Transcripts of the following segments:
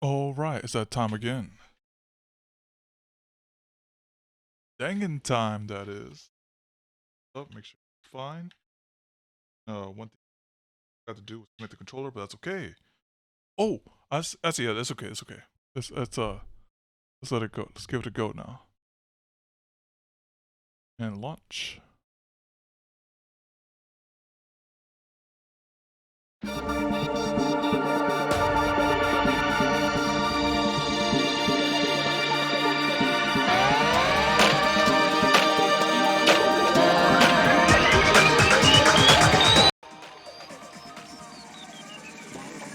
All right, it's that time again. Dangan time, that is. Oh, make sure it's fine. One thing I got to do was make the controller, but that's okay. Oh, yeah, that's okay. It's okay. Let's let it go. Let's give it a go now. And launch.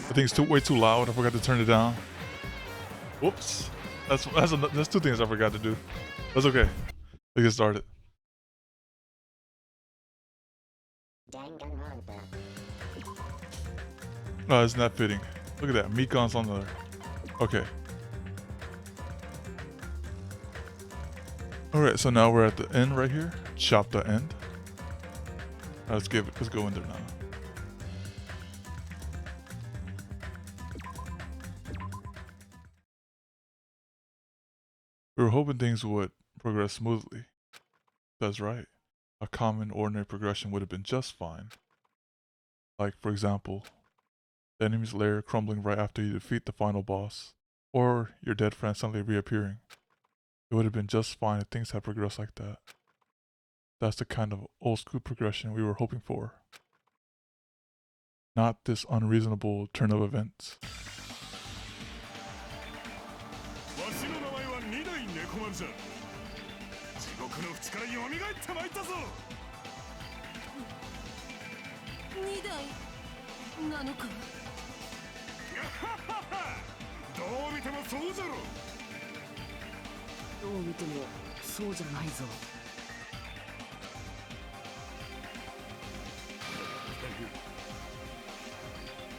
I think it's way too loud. I forgot to turn it down. Whoops. That's two things I forgot to do. That's okay. Let's get started. Danganronpa. Oh, isn't that fitting? Look at that. Mikon's on there. Okay. Alright, so now we're at the end right here. Chop the end. Let's go in there now. We were hoping things would progress smoothly. That's right. A common, ordinary progression would have been just fine. Like, for example, the enemy's lair crumbling right after you defeat the final boss, or your dead friend suddenly reappearing. It would have been just fine if things had progressed like that. That's the kind of old school progression we were hoping for. Not this unreasonable turn of events.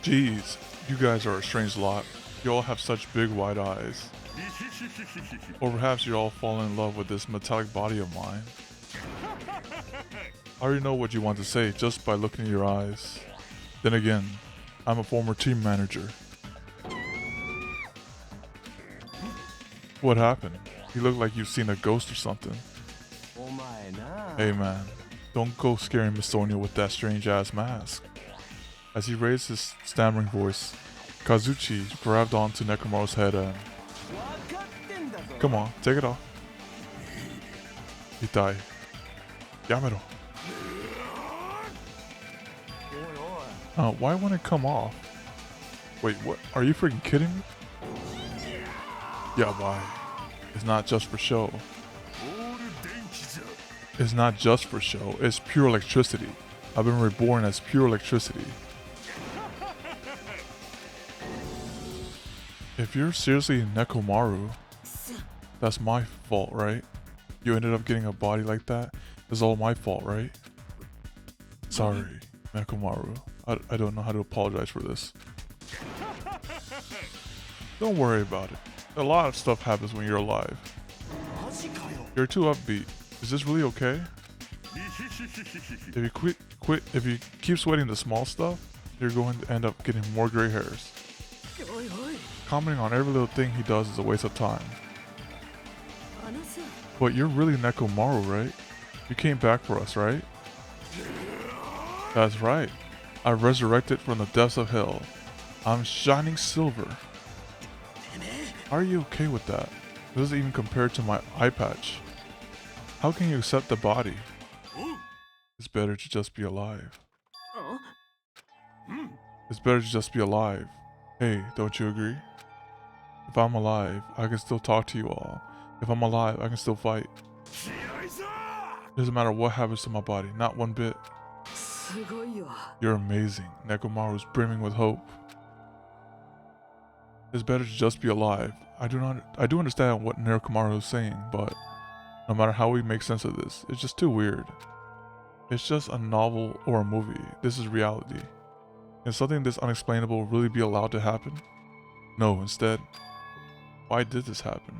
Jeez, you guys are a strange lot. You all have such big wide eyes. Or perhaps you all fall in love with this metallic body of mine. I already know what you want to say just by looking in your eyes. Then again, I'm a former team manager. What happened? You look like you've seen a ghost or something. Hey man, don't go scaring Miss Sonia with that strange ass mask. As he raised his stammering voice, Kazuchi grabbed onto Nekomaru's head and... Come on, take it off. Itai. Yamero. Why won't it come off? Wait, what? Are you freaking kidding me? Yeah, why? It's not just for show. It's not just for show, it's pure electricity. I've been reborn as pure electricity. If you're seriously Nekomaru, that's my fault, right? You ended up getting a body like that. It's all my fault, right? Sorry, Nekomaru. I don't know how to apologize for this. Don't worry about it. A lot of stuff happens when you're alive. You're too upbeat. Is this really okay? If you keep sweating the small stuff, you're going to end up getting more gray hairs. Commenting on every little thing he does is a waste of time. But you're really Nekomaru, right? You came back for us, right? That's right. I resurrected from the depths of hell. I'm shining silver. Are you okay with that? It doesn't even compare to my eye patch. How can you accept the body? It's better to just be alive. It's better to just be alive. Hey, don't you agree? If I'm alive, I can still talk to you all. If I'm alive, I can still fight. Doesn't matter what happens to my body, not one bit. You're amazing. Nekomaru's brimming with hope. It's better to just be alive. I do understand what Nekomaru is saying, but no matter how we make sense of this, it's just too weird. It's just a novel or a movie. This is reality. Can something this unexplainable really be allowed to happen? No, instead. Why did this happen?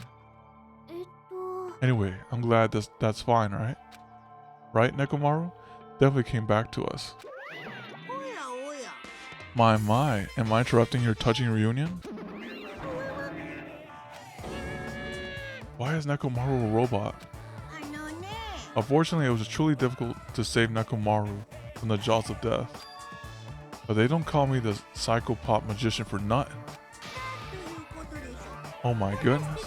Anyway, I'm glad that's fine, right? Right, Nekomaru? Definitely came back to us. My, am I interrupting your touching reunion? Why is Nekomaru a robot? Unfortunately, it was truly difficult to save Nekomaru from the jaws of death. But they don't call me the psychopop magician for nothing. Oh my goodness.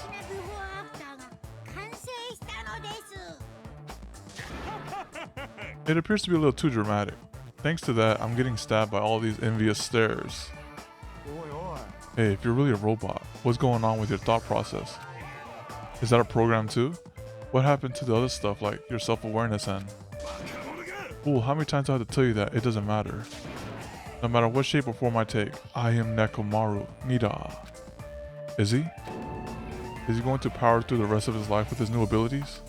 It appears to be a little too dramatic. Thanks to that, I'm getting stabbed by all these envious stares. Hey, if you're really a robot, what's going on with your thought process? Is that a program too? What happened to the other stuff like your self-awareness and... Fool, how many times do I have to tell you that? It doesn't matter. No matter what shape or form I take, I am Nekomaru Nida. Is he? Is he going to power through the rest of his life with his new abilities?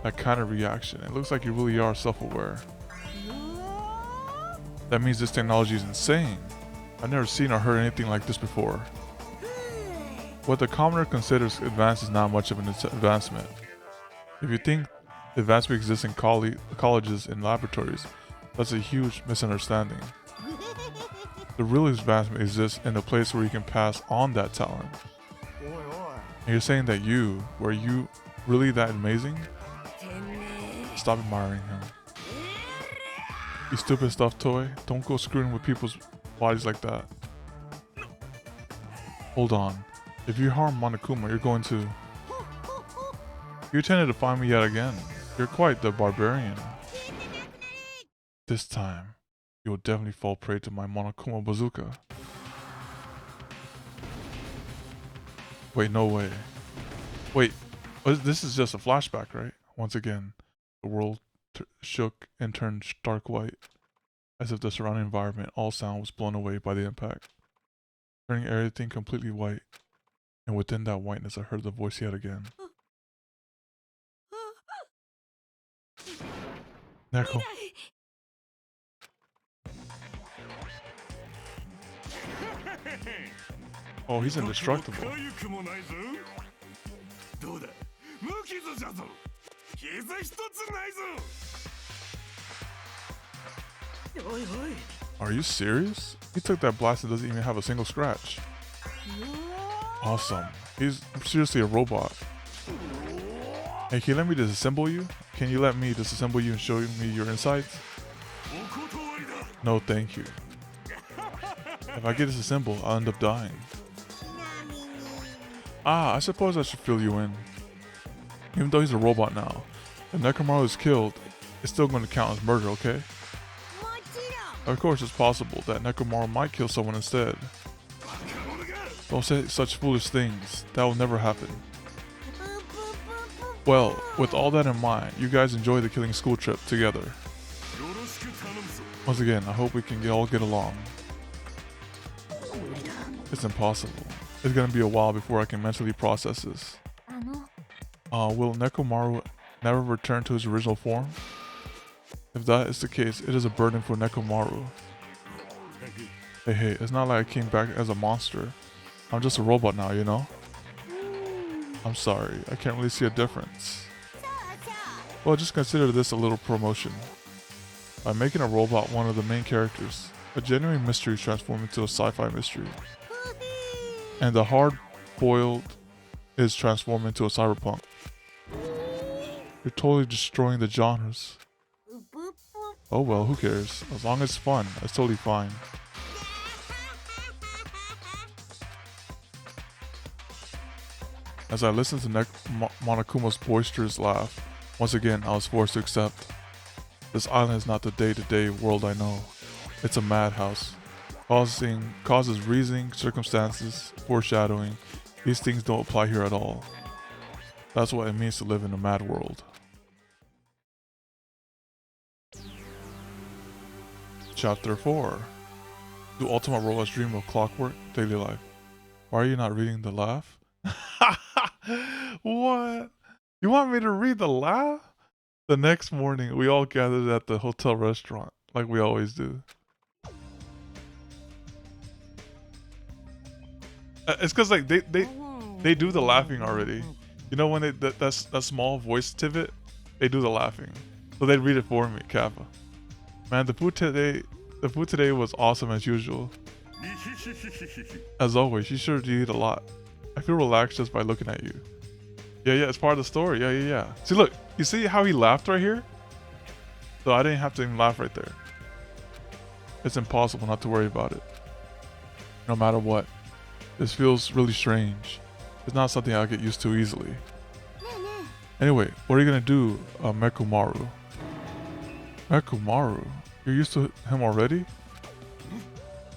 That kind of reaction. It looks like you really are self-aware. That means this technology is insane. I've never seen or heard anything like this before. What the commoner considers advanced is not much of an advancement. If you think advancement exists in colleges and laboratories, that's a huge misunderstanding. The real advancement exists in the place where you can pass on that talent. And you're saying that were you really that amazing? Stop admiring him. You stupid stuffed toy, don't go screwing with people's bodies like that. Hold on. If you harm Monokuma, you're going to... You intended to find me yet again. You're quite the barbarian. This time, you will definitely fall prey to my Monokuma bazooka. Wait, no way. Wait, this is just a flashback, right? Once again, the world shook and turned stark white, as if the surrounding environment, all sound was blown away by the impact, turning everything completely white. And within that whiteness, I heard the voice yet again. Neko. Oh, he's indestructible. Are you serious? He took that blast and doesn't even have a single scratch. Awesome. He's seriously a robot. Hey, can you let me disassemble you? Can you let me disassemble you and show me your insides? No, thank you. If I get disassembled, I'll end up dying. I suppose I should fill you in. Even though he's a robot now, if Nekomaru is killed, it's still going to count as murder, okay? Of course, it's possible that Nekomaru might kill someone instead. Don't say such foolish things. That will never happen. Well, with all that in mind, you guys enjoy the killing school trip together. Once again, I hope we can all get along. It's impossible. It's gonna be a while before I can mentally process this. Will Nekomaru never return to his original form? If that is the case, it is a burden for Nekomaru. Hey, it's not like I came back as a monster. I'm just a robot now, you know? I'm sorry, I can't really see a difference. Well, just consider this a little promotion. By making a robot one of the main characters, a genuine mystery is transformed into a sci-fi mystery. And the hard-boiled is transformed into a cyberpunk. You're totally destroying the genres. Oh well, who cares? As long as it's fun, that's totally fine. As I listened to Monokuma's boisterous laugh, once again I was forced to accept. This island is not the day-to-day world I know. It's a madhouse. Causes reasoning, circumstances, foreshadowing. These things don't apply here at all. That's what it means to live in a mad world. Chapter 4. Do Ultimate Robots dream of clockwork, daily life? Why are you not reading the laugh? What? You want me to read the laugh? The next morning, we all gathered at the hotel restaurant, like we always do. It's because like they do the laughing already. You know when that small voice pivot, they do the laughing. So they read it for me, Kappa. Man, the food today was awesome as usual. As always, you sure do eat a lot. I feel relaxed just by looking at you. Yeah, it's part of the story. Yeah. See, look, you see how he laughed right here? So I didn't have to even laugh right there. It's impossible not to worry about it. No matter what. This feels really strange. It's not something I'll get used to easily. Anyway, what are you gonna do, Mekumaru? Mekumaru? You're used to him already?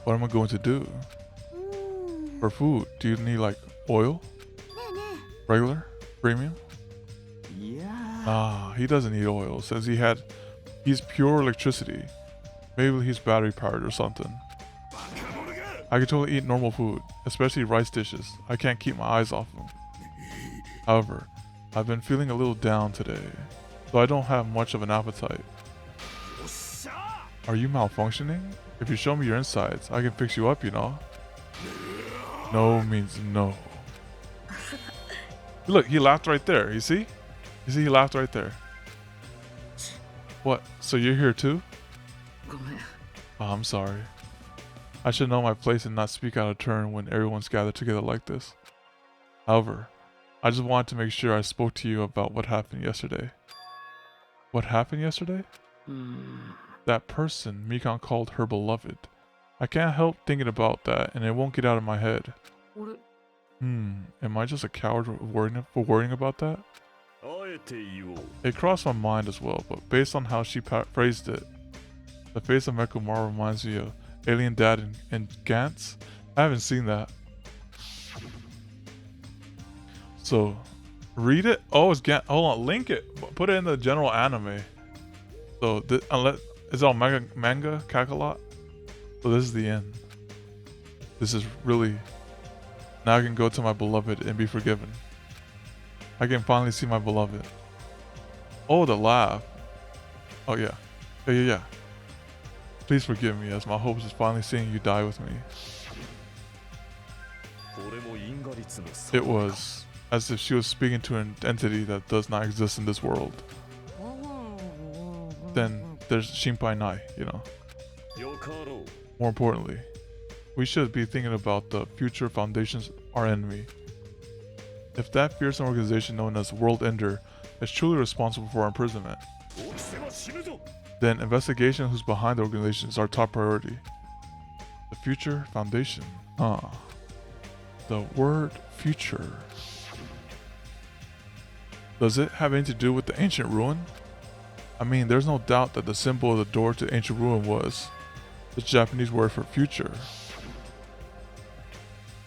What am I going to do? For food, do you need like oil? Regular? Premium? Ah, he doesn't need oil since he's pure electricity. Maybe he's battery powered or something. I can totally eat normal food, especially rice dishes. I can't keep my eyes off them. However, I've been feeling a little down today, so I don't have much of an appetite. Are you malfunctioning? If you show me your insides, I can fix you up, you know? No means no. Look, he laughed right there, you see? You see he laughed right there. What, so you're here too? Oh, I'm sorry. I should know my place and not speak out of turn when everyone's gathered together like this. However, I just wanted to make sure I spoke to you about what happened yesterday. What happened yesterday? That person Mikan called her beloved. I can't help thinking about that and it won't get out of my head. Am I just a coward for worrying about that? It crossed my mind as well, but based on how she phrased it, the face of Mekumaru reminds me of Alien Dad and Gantz. I haven't seen that. So, read it? Oh, it's Gantz. Hold on, link it. Put it in the general anime. So, it's all manga, Kakalot. So this is the end. This is really... Now I can go to my beloved and be forgiven. I can finally see my beloved. Oh, the laugh. Oh, yeah. Yeah. Please forgive me as my hopes is finally seeing you die with me. It was as if she was speaking to an entity that does not exist in this world. Then there's Shinpai Nai, you know. More importantly, we should be thinking about the future foundations, our enemy. If that fearsome organization known as World Ender is truly responsible for our imprisonment, then investigation who's behind the organization is our top priority. The future foundation. The word future. Does it have anything to do with the ancient ruin? I mean, there's no doubt that the symbol of the door to ancient ruin was the Japanese word for future.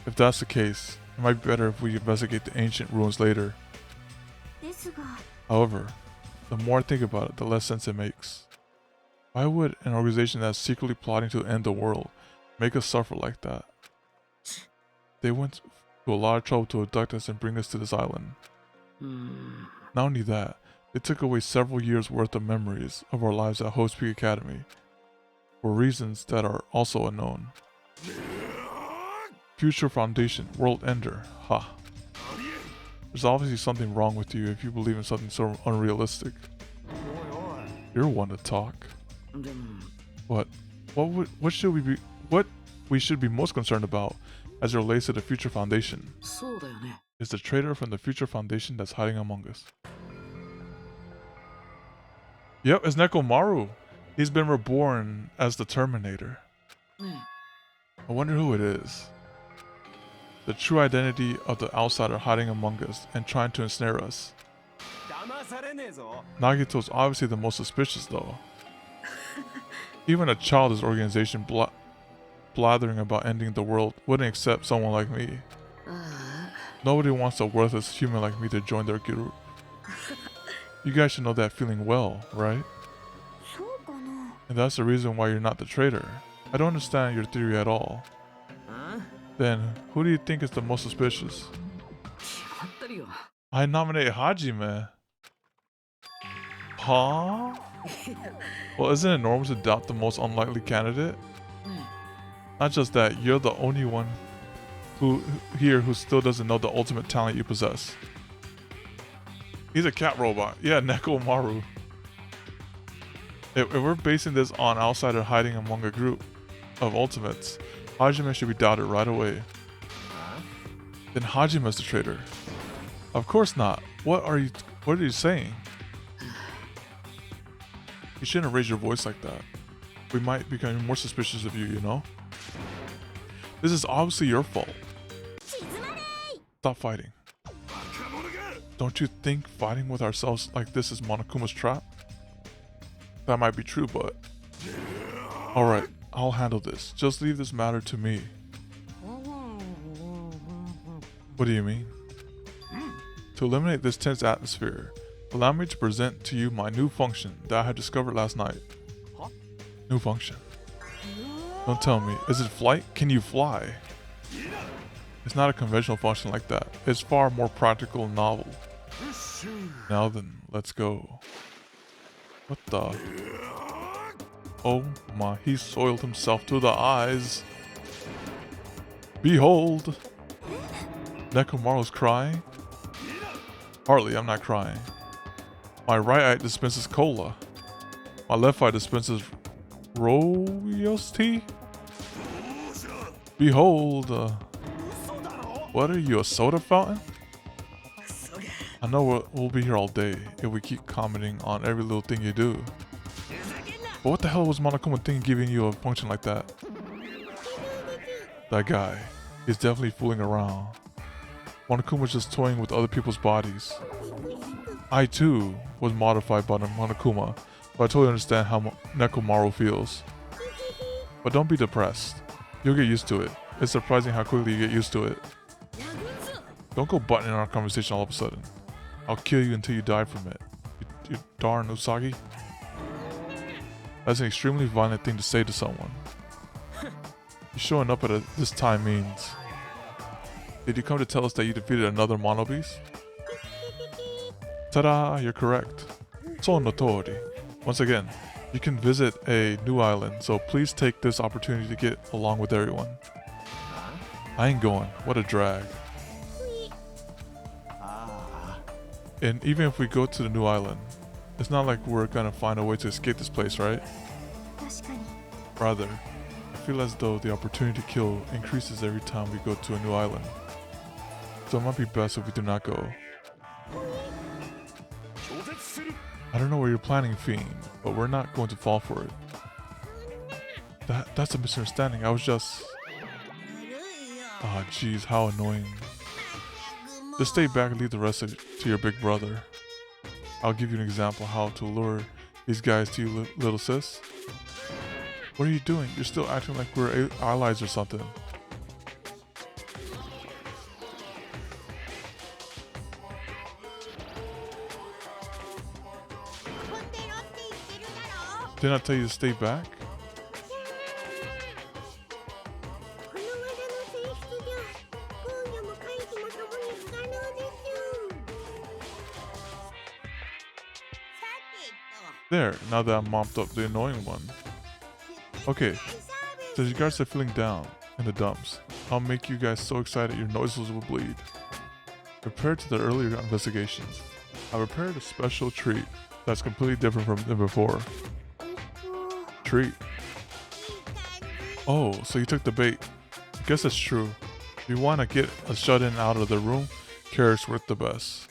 If that's the case, it might be better if we investigate the ancient ruins later. However, the more I think about it, the less sense it makes. Why would an organization that's secretly plotting to end the world make us suffer like that? They went to a lot of trouble to abduct us and bring us to this island. Not only that, they took away several years worth of memories of our lives at Host Peak Academy for reasons that are also unknown. Future Foundation, World Ender, ha. There's obviously something wrong with you if you believe in something so unrealistic. You're one to talk. What we should be most concerned about as it relates to the Future Foundation is the traitor from the Future Foundation that's hiding among us. Yep, it's Nekomaru. He's been reborn as the Terminator. I wonder who it is. The true identity of the outsider hiding among us and trying to ensnare us. Nagito's obviously the most suspicious though. Even a childish organization blathering about ending the world wouldn't accept someone like me. Nobody wants a worthless human like me to join their group. You guys should know that feeling well, right? And that's the reason why you're not the traitor. I don't understand your theory at all. Then, who do you think is the most suspicious? I nominate Hajime. Huh? Well, isn't it normal to doubt the most unlikely candidate? Not just that, you're the only one who still doesn't know the ultimate talent you possess. He's a cat robot. Yeah, Nekomaru. If we're basing this on outsider hiding among a group of ultimates, Hajime should be doubted right away. Then Hajime's the traitor. Of course not. What are you saying? You shouldn't raise your voice like that. We might become more suspicious of you, you know? This is obviously your fault. Stop fighting. Don't you think fighting with ourselves like this is Monokuma's trap? That might be true, but... Alright, I'll handle this. Just leave this matter to me. What do you mean? To eliminate this tense atmosphere, allow me to present to you my new function that I had discovered last night. New function? Don't tell me. Is it flight? Can you fly? It's not a conventional function like that. It's far more practical and novel. Now then, let's go. What the? Oh my, he soiled himself to the eyes. Behold! Nekomaru's crying? Hardly, I'm not crying. My right eye dispenses cola. My left eye dispenses Royos tea? Behold, what are you, a soda fountain? I know we'll be here all day if we keep commenting on every little thing you do. But what the hell was Monokuma thinking giving you a function like that? That guy, he's definitely fooling around. Monokuma's just toying with other people's bodies. I too was modified by Monokuma, but I totally understand how Nekomaru feels. But don't be depressed. You'll get used to it. It's surprising how quickly you get used to it. Don't go butting in our conversation all of a sudden. I'll kill you until you die from it. You darn Usagi. That's an extremely violent thing to say to someone. You showing up at this time means... Did you come to tell us that you defeated another Mono Beast? Ta-da! You're correct. So notori. Once again, you can visit a new island, so please take this opportunity to get along with everyone. I ain't going. What a drag. And even if we go to the new island, it's not like we're gonna find a way to escape this place, right? Rather, I feel as though the opportunity to kill increases every time we go to a new island. So it might be best if we do not go. I don't know what you're planning, Fiend, but we're not going to fall for it. That's a misunderstanding. I was just... Ah, jeez, how annoying. Just stay back and leave the rest to your big brother. I'll give you an example how to lure these guys to you, little sis. What are you doing? You're still acting like we're allies or something. Didn't I tell you to stay back? There, now that I mopped up the annoying one. Okay, so you guys are feeling down in the dumps. I'll make you guys so excited your noses will bleed. Compared to the earlier investigations, I prepared a special treat that's completely different than before. Treat. Oh, so you took the bait. I guess it's true. If you want to get a shut-in out of the room, carrot's worth the best.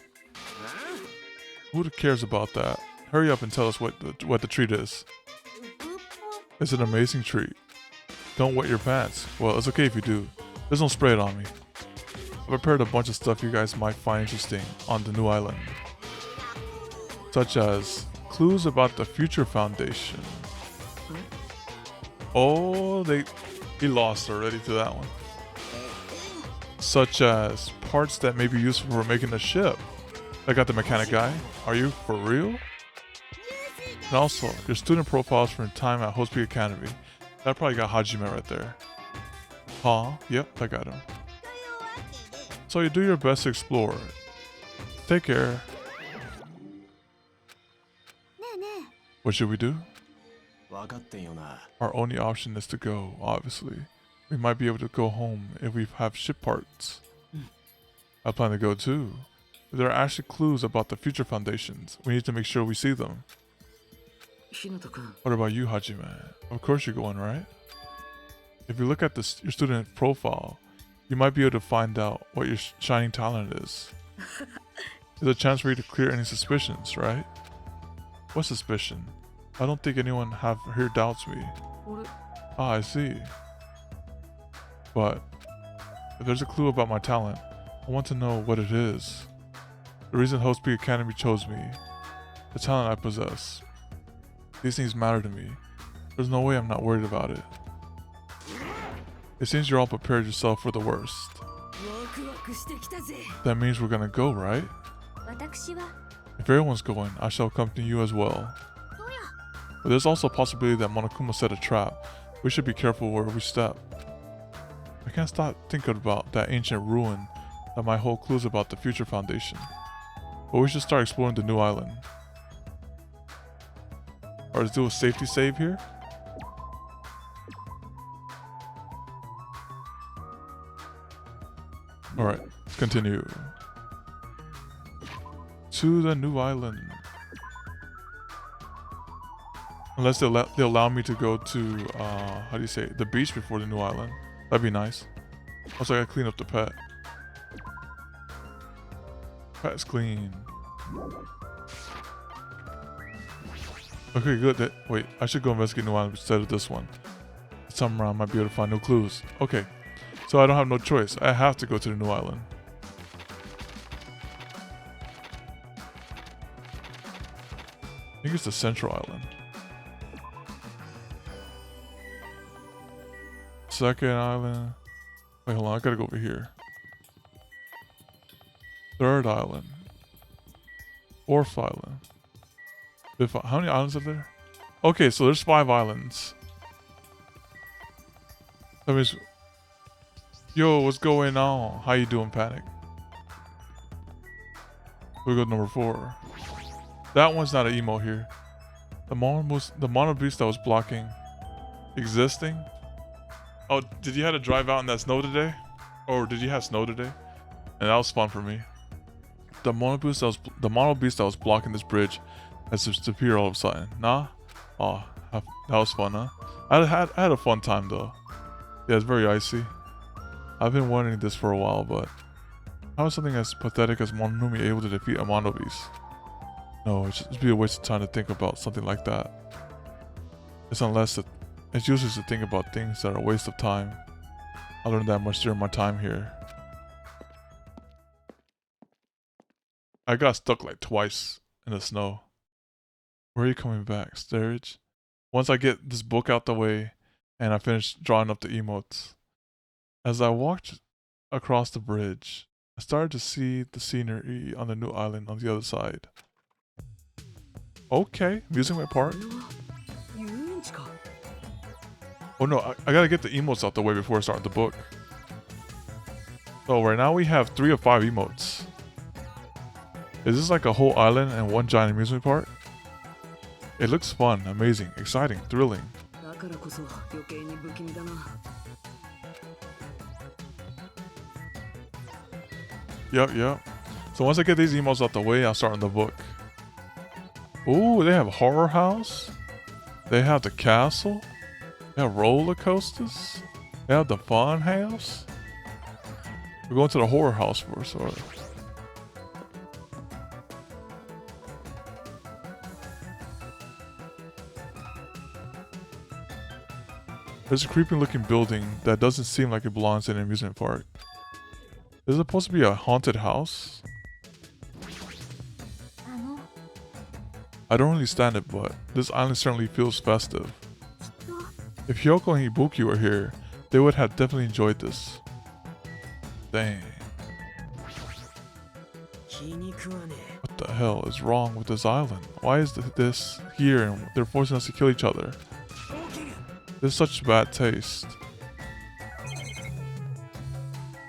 Who cares about that? Hurry up and tell us what the treat is. It's an amazing treat. Don't wet your pants. Well, it's okay if you do. Just don't spray it on me. I prepared a bunch of stuff you guys might find interesting on the new island. Such as clues about the Future Foundation. Oh, he lost already to that one. Such as parts that may be useful for making a ship. I got the mechanic guy. Are you for real? And also, your student profiles from your time at Host Peak Academy. That probably got Hajime right there. Huh? Yep, I got him. So you do your best to explore. Take care. What should we do? Our only option is to go, obviously. We might be able to go home if we have ship parts. I plan to go too. If there are actually clues about the Future Foundations, we need to make sure we see them. What about you, Hajime? Of course you're going, right? If you look at your student profile, you might be able to find out what your shining talent is. There's a chance for you to clear any suspicions, right? What suspicion? I don't think anyone here doubts me. Ah, I see. But if there's a clue about my talent, I want to know what it is. The reason Host Peak Academy chose me. The talent I possess. These things matter to me. There's no way I'm not worried about it. It seems you're all prepared yourself for the worst. That means we're gonna go, right? If everyone's going, I shall accompany you as well. But there's also a possibility that Monokuma set a trap. We should be careful where we step. I can't stop thinking about that ancient ruin that might hold clues about the future foundation. But we should start exploring the new island. Or let's do a safety save here. Alright, let's continue. To the new island. Unless they allow me to go to, how do you say it? The beach before the new island. That'd be nice. Also, I gotta clean up the pet. Pet's clean. Okay, good. Wait, I should go investigate new island instead of this one. This time around, might be able to find new clues. Okay, so I don't have no choice. I have to go to the new island. I think it's the central island. Second island. Wait, hold on. I gotta go over here. Third island. Fourth island. Fifth. How many islands are there? Okay, so there's 5 islands. That means. Yo, what's going on? How you doing, Panic? We go to number 4. That one's not an emo here. The mono beast that was blocking. Existing? Oh, did you have to drive out in that snow today? Or did you have snow today? And that was fun for me. The mono beast that was blocking this bridge has disappeared all of a sudden. Nah? Oh, that was fun, huh? I had a fun time though. Yeah, it's very icy. I've been wanting this for a while, but how is something as pathetic as Mononumi able to defeat a mono beast? No, it'd be a waste of time to think about something like that. It's useless to think about things that are a waste of time. I learned that much during my time here. I got stuck like twice in the snow. Where are you coming back, Sturridge? Once I get this book out the way and I finish drawing up the emotes. As I walked across the bridge, I started to see the scenery on the new island on the other side. Okay, amusement park. Oh no, I gotta get the emotes out the way before I start the book. So right now we have 3 of 5 emotes. Is this like a whole island and one giant amusement park? It looks fun, amazing, exciting, thrilling. Yep. So once I get these emotes out the way, I'll start on the book. Ooh, they have a horror house. They have the castle. They have roller coasters. They have the fun house. We're going to the horror house first, alright. There's a creepy looking building that doesn't seem like it belongs in an amusement park. Is it supposed to be a haunted house? I don't understand it, but this island certainly feels festive. If Hyoko and Ibuki were here, they would have definitely enjoyed this. Dang. What the hell is wrong with this island? Why is this here and they're forcing us to kill each other? This is such bad taste.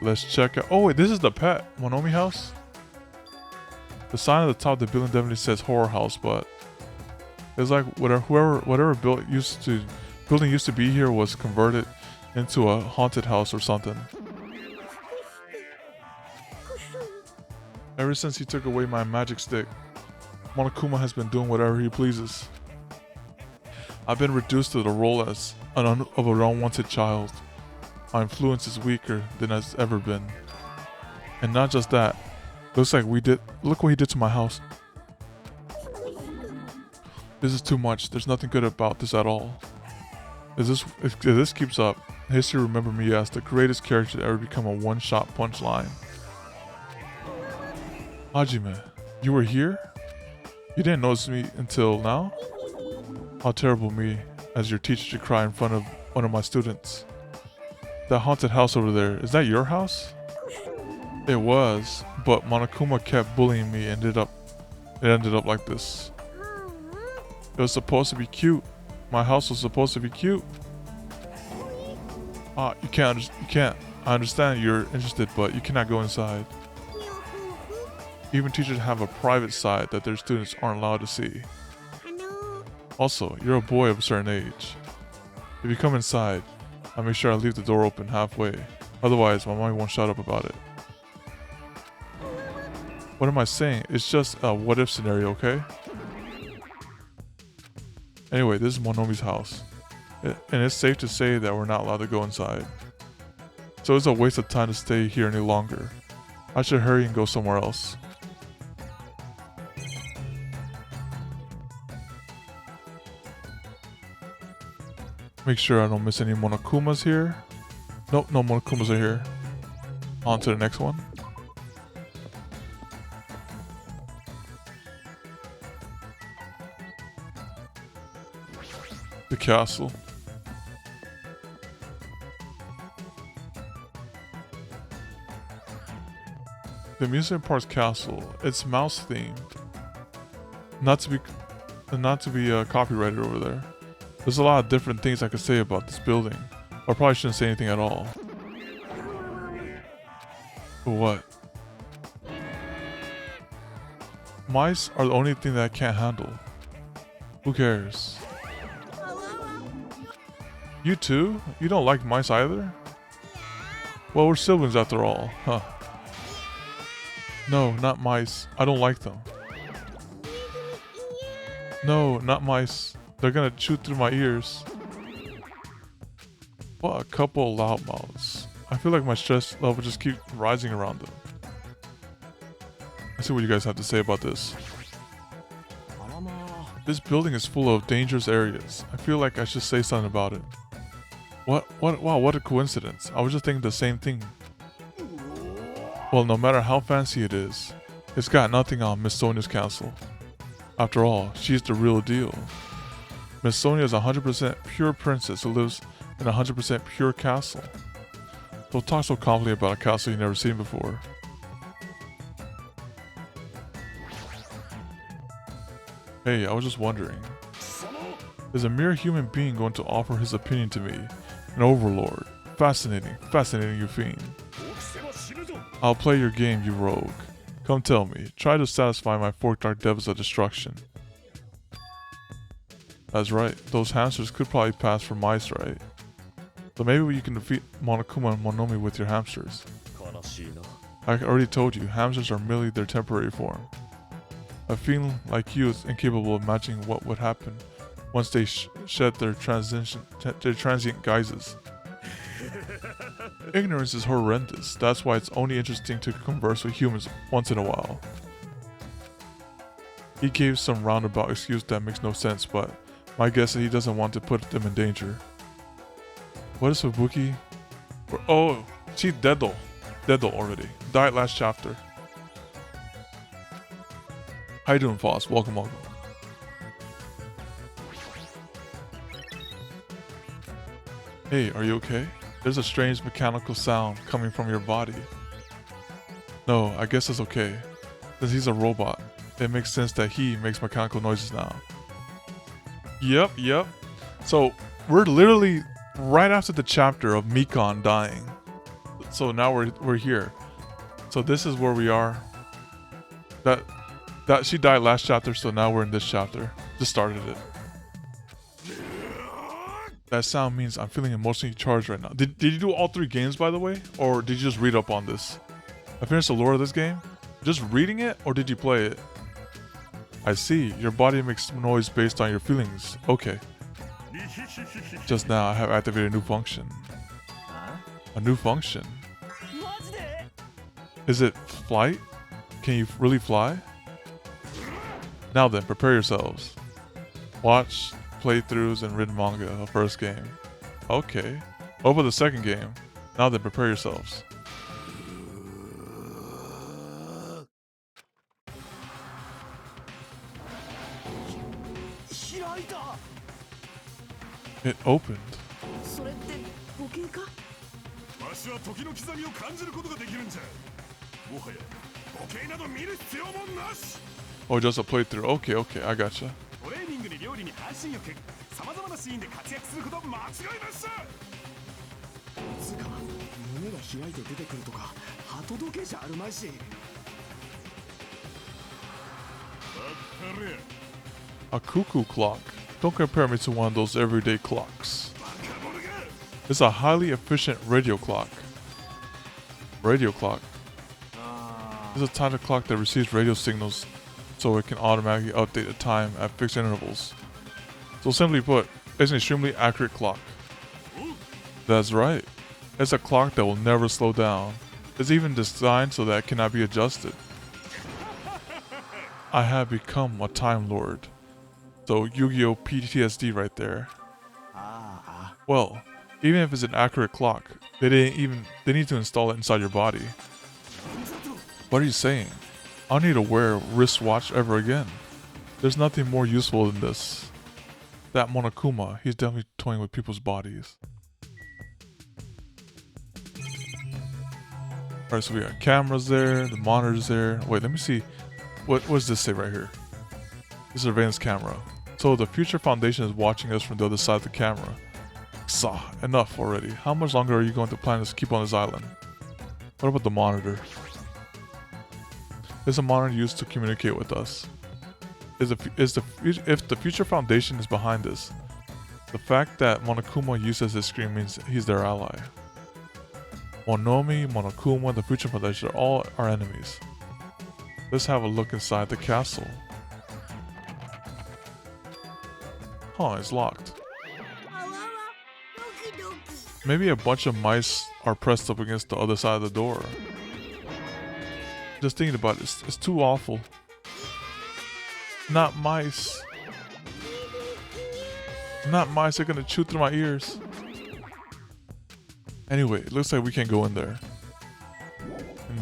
Let's check out. Oh wait, this is the pet Monomi house? The sign at the top of the building definitely says horror house, but it's like whatever building used to be here was converted into a haunted house or something. Ever since he took away my magic stick, Monokuma has been doing whatever he pleases. I've been reduced to the role of an unwanted child. My influence is weaker than it's ever been. And not just that, Looks like we did. Look what he did to my house. This is too much. There's nothing good about this at all. If this keeps up, history will remember me as the greatest character to ever become a one-shot punchline. Hajime, you were here? You didn't notice me until now? How terrible me, as your teacher, to cry in front of one of my students. That haunted house over there, is that your house? It was, but Monokuma kept bullying me and it ended up like this. It was supposed to be cute. My house was supposed to be cute. You can't. I understand you're interested, but you cannot go inside. Even teachers have a private side that their students aren't allowed to see. Also, you're a boy of a certain age. If you come inside, I'll make sure I leave the door open halfway. Otherwise, my mommy won't shut up about it. What am I saying? It's just a what-if scenario, okay? Anyway, this is Monomi's house. And it's safe to say that we're not allowed to go inside. So it's a waste of time to stay here any longer. I should hurry and go somewhere else. Make sure I don't miss any Monokumas here. Nope, no Monokumas are here. On to the next one. The castle. The amusement park's castle. It's mouse themed. Not to be copyrighted over there. There's a lot of different things I could say about this building. I probably shouldn't say anything at all. But what? Mice are the only thing that I can't handle. Who cares? You too? You don't like mice either? Well, we're siblings after all, huh? No, not mice. I don't like them. No, not mice. They're gonna chew through my ears. What a couple of loudmouths. I feel like my stress level just keeps rising around them. Let's see what you guys have to say about this. This building is full of dangerous areas. I feel like I should say something about it. Wow, what a coincidence. I was just thinking the same thing. Well, no matter how fancy it is, it's got nothing on Miss Sonia's castle. After all, she's the real deal. Miss Sonia is a 100% pure princess who lives in a 100% pure castle. Don't talk so confidently about a castle you've never seen before. Hey, I was just wondering. Is a mere human being going to offer his opinion to me, an overlord? Fascinating, you fiend. I'll play your game, you rogue. Come tell me. Try to satisfy my forked dark devils of destruction. That's right. Those hamsters could probably pass for mice, right? So maybe you can defeat Monokuma and Monomi with your hamsters. I already told you, hamsters are merely their temporary form. A fiend like you is incapable of imagining what would happen once they shed their transient guises. Ignorance is horrendous. That's why it's only interesting to converse with humans once in a while. He gave some roundabout excuse that makes no sense, but my guess is he doesn't want to put them in danger. What is Fubuki? Oh, she's dead already. Died last chapter. How you doing, Foss? Welcome. Hey, are you okay? There's a strange mechanical sound coming from your body. No, I guess it's okay. Since he's a robot, it makes sense that he makes mechanical noises now. Yep. So, we're literally right after the chapter of Mikon dying. So now we're here. So this is where we are. That she died last chapter, so now we're in this chapter. Just started it. That sound means I'm feeling emotionally charged right now. Did you do all 3 games, by the way? Or did you just read up on this? I finished the lore of this game. Just reading it, or did you play it? I see. Your body makes noise based on your feelings. Okay. Just now, I have activated a new function. A new function? Is it flight? Can you really fly? Now then, prepare yourselves. Watch playthroughs and read manga of first game. Okay. Over the second game. Now then, prepare yourselves. It opened. Oh, just a playthrough. Okay, okay, I gotcha. A cuckoo clock. Don't compare me to one of those everyday clocks. It's a highly efficient radio clock. Radio clock. It's a time clock that receives radio signals so it can automatically update the time at fixed intervals. So simply put, it's an extremely accurate clock. That's right. It's a clock that will never slow down. It's even designed so that it cannot be adjusted. I have become a Time Lord. So Yu-Gi-Oh! PTSD right there. Well, even if it's an accurate clock, they need to install it inside your body. What are you saying? I don't need to wear a wristwatch ever again. There's nothing more useful than this. That Monokuma, he's definitely toying with people's bodies. Alright, so we got cameras there, the monitors there. Wait, let me see. What does this say right here? The surveillance camera. So the Future Foundation is watching us from the other side of the camera. Saw, enough already. How much longer are you going to plan to keep on this island? What about the monitor? Is a monitor used to communicate with us? If the Future Foundation is behind this, the fact that Monokuma uses his screen means he's their ally. Monomi, Monokuma, the Future Foundation are all our enemies. Let's have a look inside the castle. Huh, it's locked. Maybe a bunch of mice are pressed up against the other side of the door. Just thinking about it, it's too awful. Not mice. Not mice, they're gonna chew through my ears. Anyway, it looks like we can't go in there.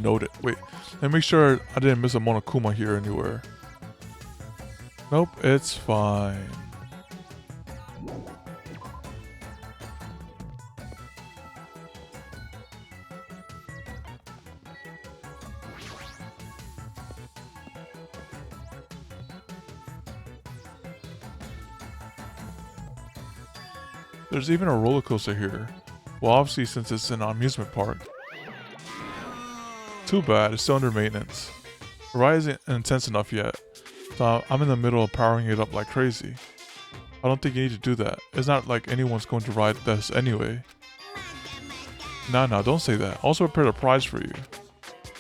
Note it. Wait, let me make sure I didn't miss a Monokuma here anywhere. Nope, it's fine. There's even a roller coaster here. Well, obviously since it's an amusement park. Too bad, it's still under maintenance. The ride isn't intense enough yet, so I'm in the middle of powering it up like crazy. I don't think you need to do that. It's not like anyone's going to ride this anyway. Nah, don't say that. Also prepared a prize for you.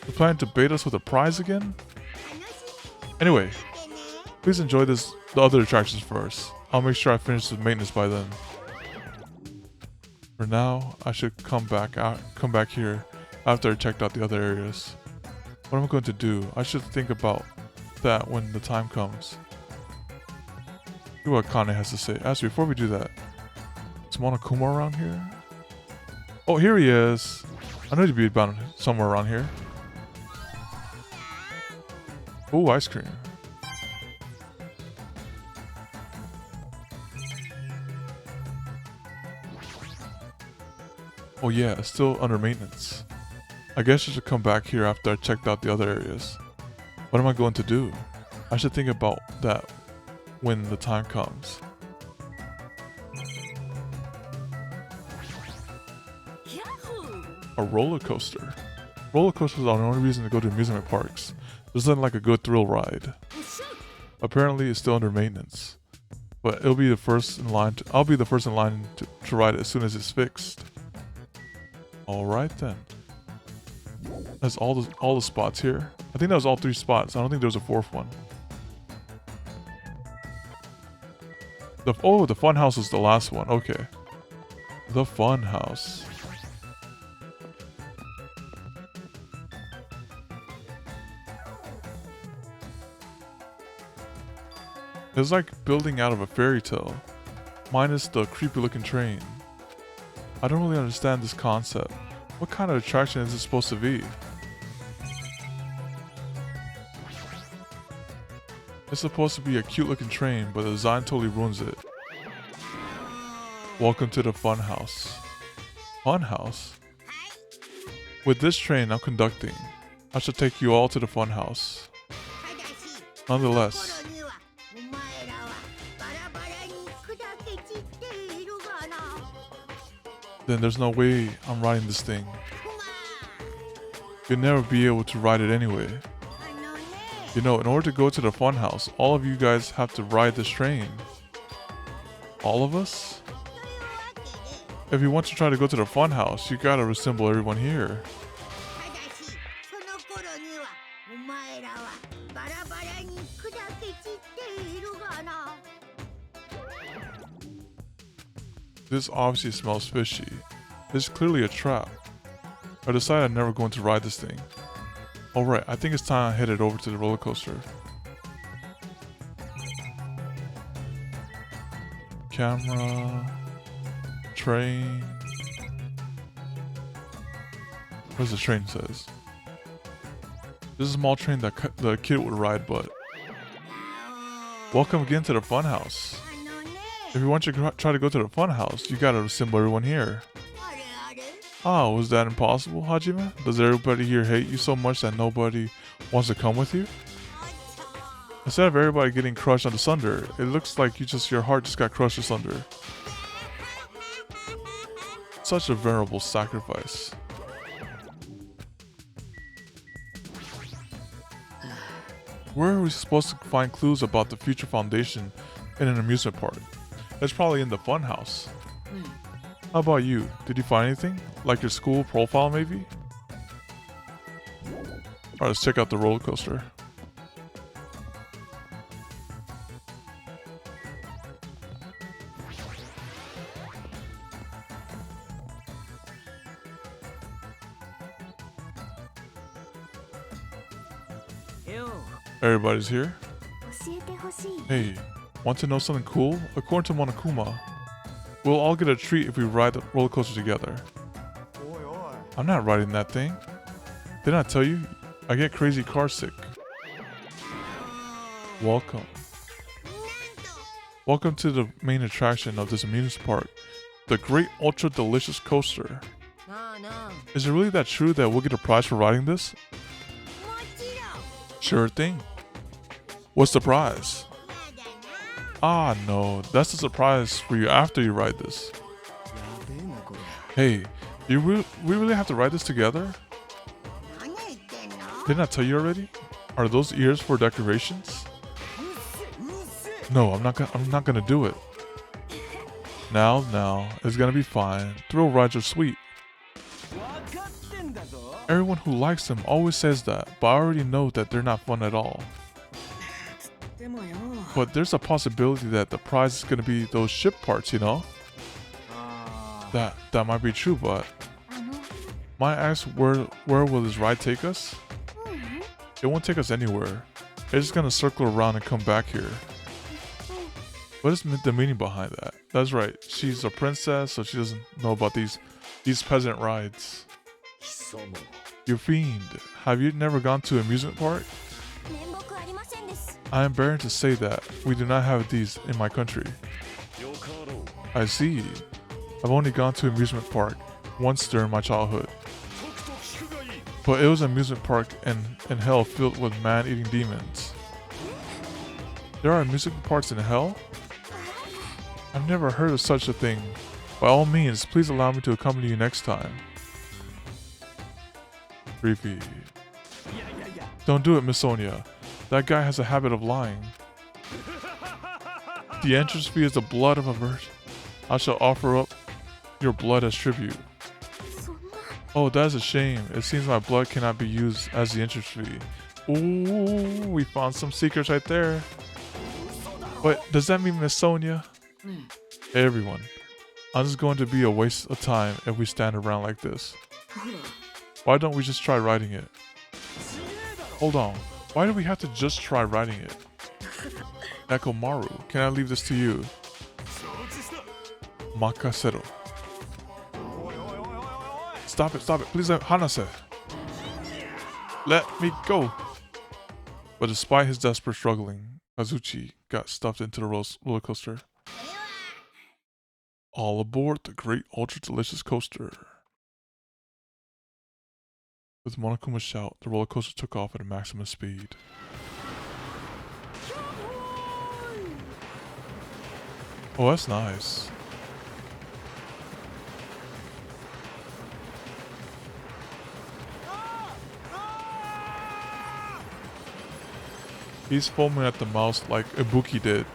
You planning to bait us with a prize again? Anyway, please enjoy the other attractions first. I'll make sure I finish the maintenance by then. For now, I should come back here after I checked out the other areas. What am I going to do? I should think about that when the time comes. See what Kane has to say. Actually, before we do that, is Monokuma around here? Oh, here he is. I know he'd be bound somewhere around here. Ooh, ice cream. Oh yeah, it's still under maintenance. I guess I should come back here after I checked out the other areas. What am I going to do? I should think about that when the time comes. A roller coaster. Roller coasters are the only reason to go to amusement parks. There's nothing like a good thrill ride. Apparently it's still under maintenance. But I'll be the first in line to ride it as soon as it's fixed. Alright then. That's all the spots here. I think that was all 3 spots. I don't think there was a 4th one. The fun house was the last one. Okay. The fun house. It's like building out of a fairy tale, minus the creepy looking train. I don't really understand this concept. What kind of attraction is it supposed to be? It's supposed to be a cute looking train, but the design totally ruins it. Welcome to the funhouse. Funhouse? With this train I'm conducting, I shall take you all to the funhouse. Nonetheless, then there's no way I'm riding this thing. You'll never be able to ride it anyway. You know, in order to go to the funhouse, all of you guys have to ride this train. All of us? If you want to try to go to the funhouse, you gotta assemble everyone here. This obviously smells fishy. This is clearly a trap. I decided I'm never going to ride this thing. Alright, I think it's time I headed over to the roller coaster. Camera. Train. What does the train says? This is a small train that the kid would ride, but... Welcome again to the funhouse. If you want to try to go to the funhouse, you gotta assemble everyone here. Oh, was that impossible, Hajime? Does everybody here hate you so much that nobody wants to come with you? Instead of everybody getting crushed asunder, it looks like your heart just got crushed asunder. Such a venerable sacrifice. Where are we supposed to find clues about the future foundation in an amusement park? It's probably in the funhouse. How about you? Did you find anything? Like your school profile, maybe? Alright, let's check out the roller coaster. Everybody's here. Hey, want to know something cool? According to Monokuma, we'll all get a treat if we ride the roller coaster together. I'm not riding that thing. Didn't I tell you? I get crazy car sick. Welcome. Welcome to the main attraction of this amusement park, the Great Ultra Delicious Coaster. Is it really that true that we'll get a prize for riding this? Sure thing. What's the prize? Ah no, that's the surprise for you after you ride this. Hey, we really have to ride this together? Didn't I tell you already? Are those ears for decorations? No, I'm not gonna do it. Now, it's gonna be fine. Thrill rides are sweet. Everyone who likes them always says that, but I already know that they're not fun at all. But there's a possibility that the prize is gonna be those ship parts, you know? That might be true, but... Might I ask where will this ride take us? It won't take us anywhere. It's just gonna circle around and come back here. What is the meaning behind that? That's right, she's a princess, so she doesn't know about these peasant rides. You fiend, have you never gone to an amusement park? I am barren to say that we do not have these in my country. I see. I've only gone to an amusement park once during my childhood. But it was an amusement park in hell filled with man-eating demons. There are amusement parks in hell? I've never heard of such a thing. By all means, please allow me to accompany you next time. Creepy. Don't do it, Miss Sonia. That guy has a habit of lying. The entrance fee is the blood of a virgin. I shall offer up your blood as tribute. Oh, that is a shame. It seems my blood cannot be used as the entrance fee. Ooh, we found some secrets right there. But does that mean Miss Sonia? Hey everyone, I'm just going to be a waste of time if we stand around like this. Why don't we just try riding it? Hold on, why do we have to just try riding it? Nekomaru, can I leave this to you? Makasero. Stop it, please, Hanase. Let me go. But despite his desperate struggling, Kazuchi got stuffed into the roller coaster. All aboard the great ultra delicious coaster. With Monokuma's shout, the roller coaster took off at a maximum speed. Oh, that's nice. He's foaming at the mouth like Ibuki did.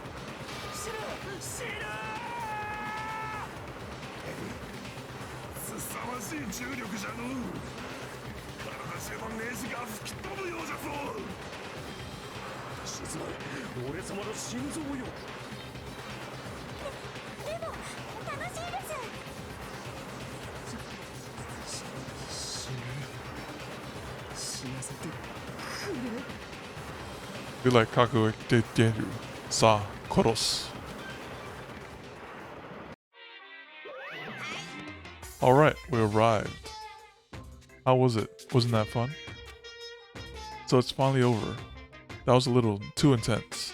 Be like Kaku de Deru, Sa Koros. Alright, we arrived. How was it? Wasn't that fun? So it's finally over. That was a little too intense.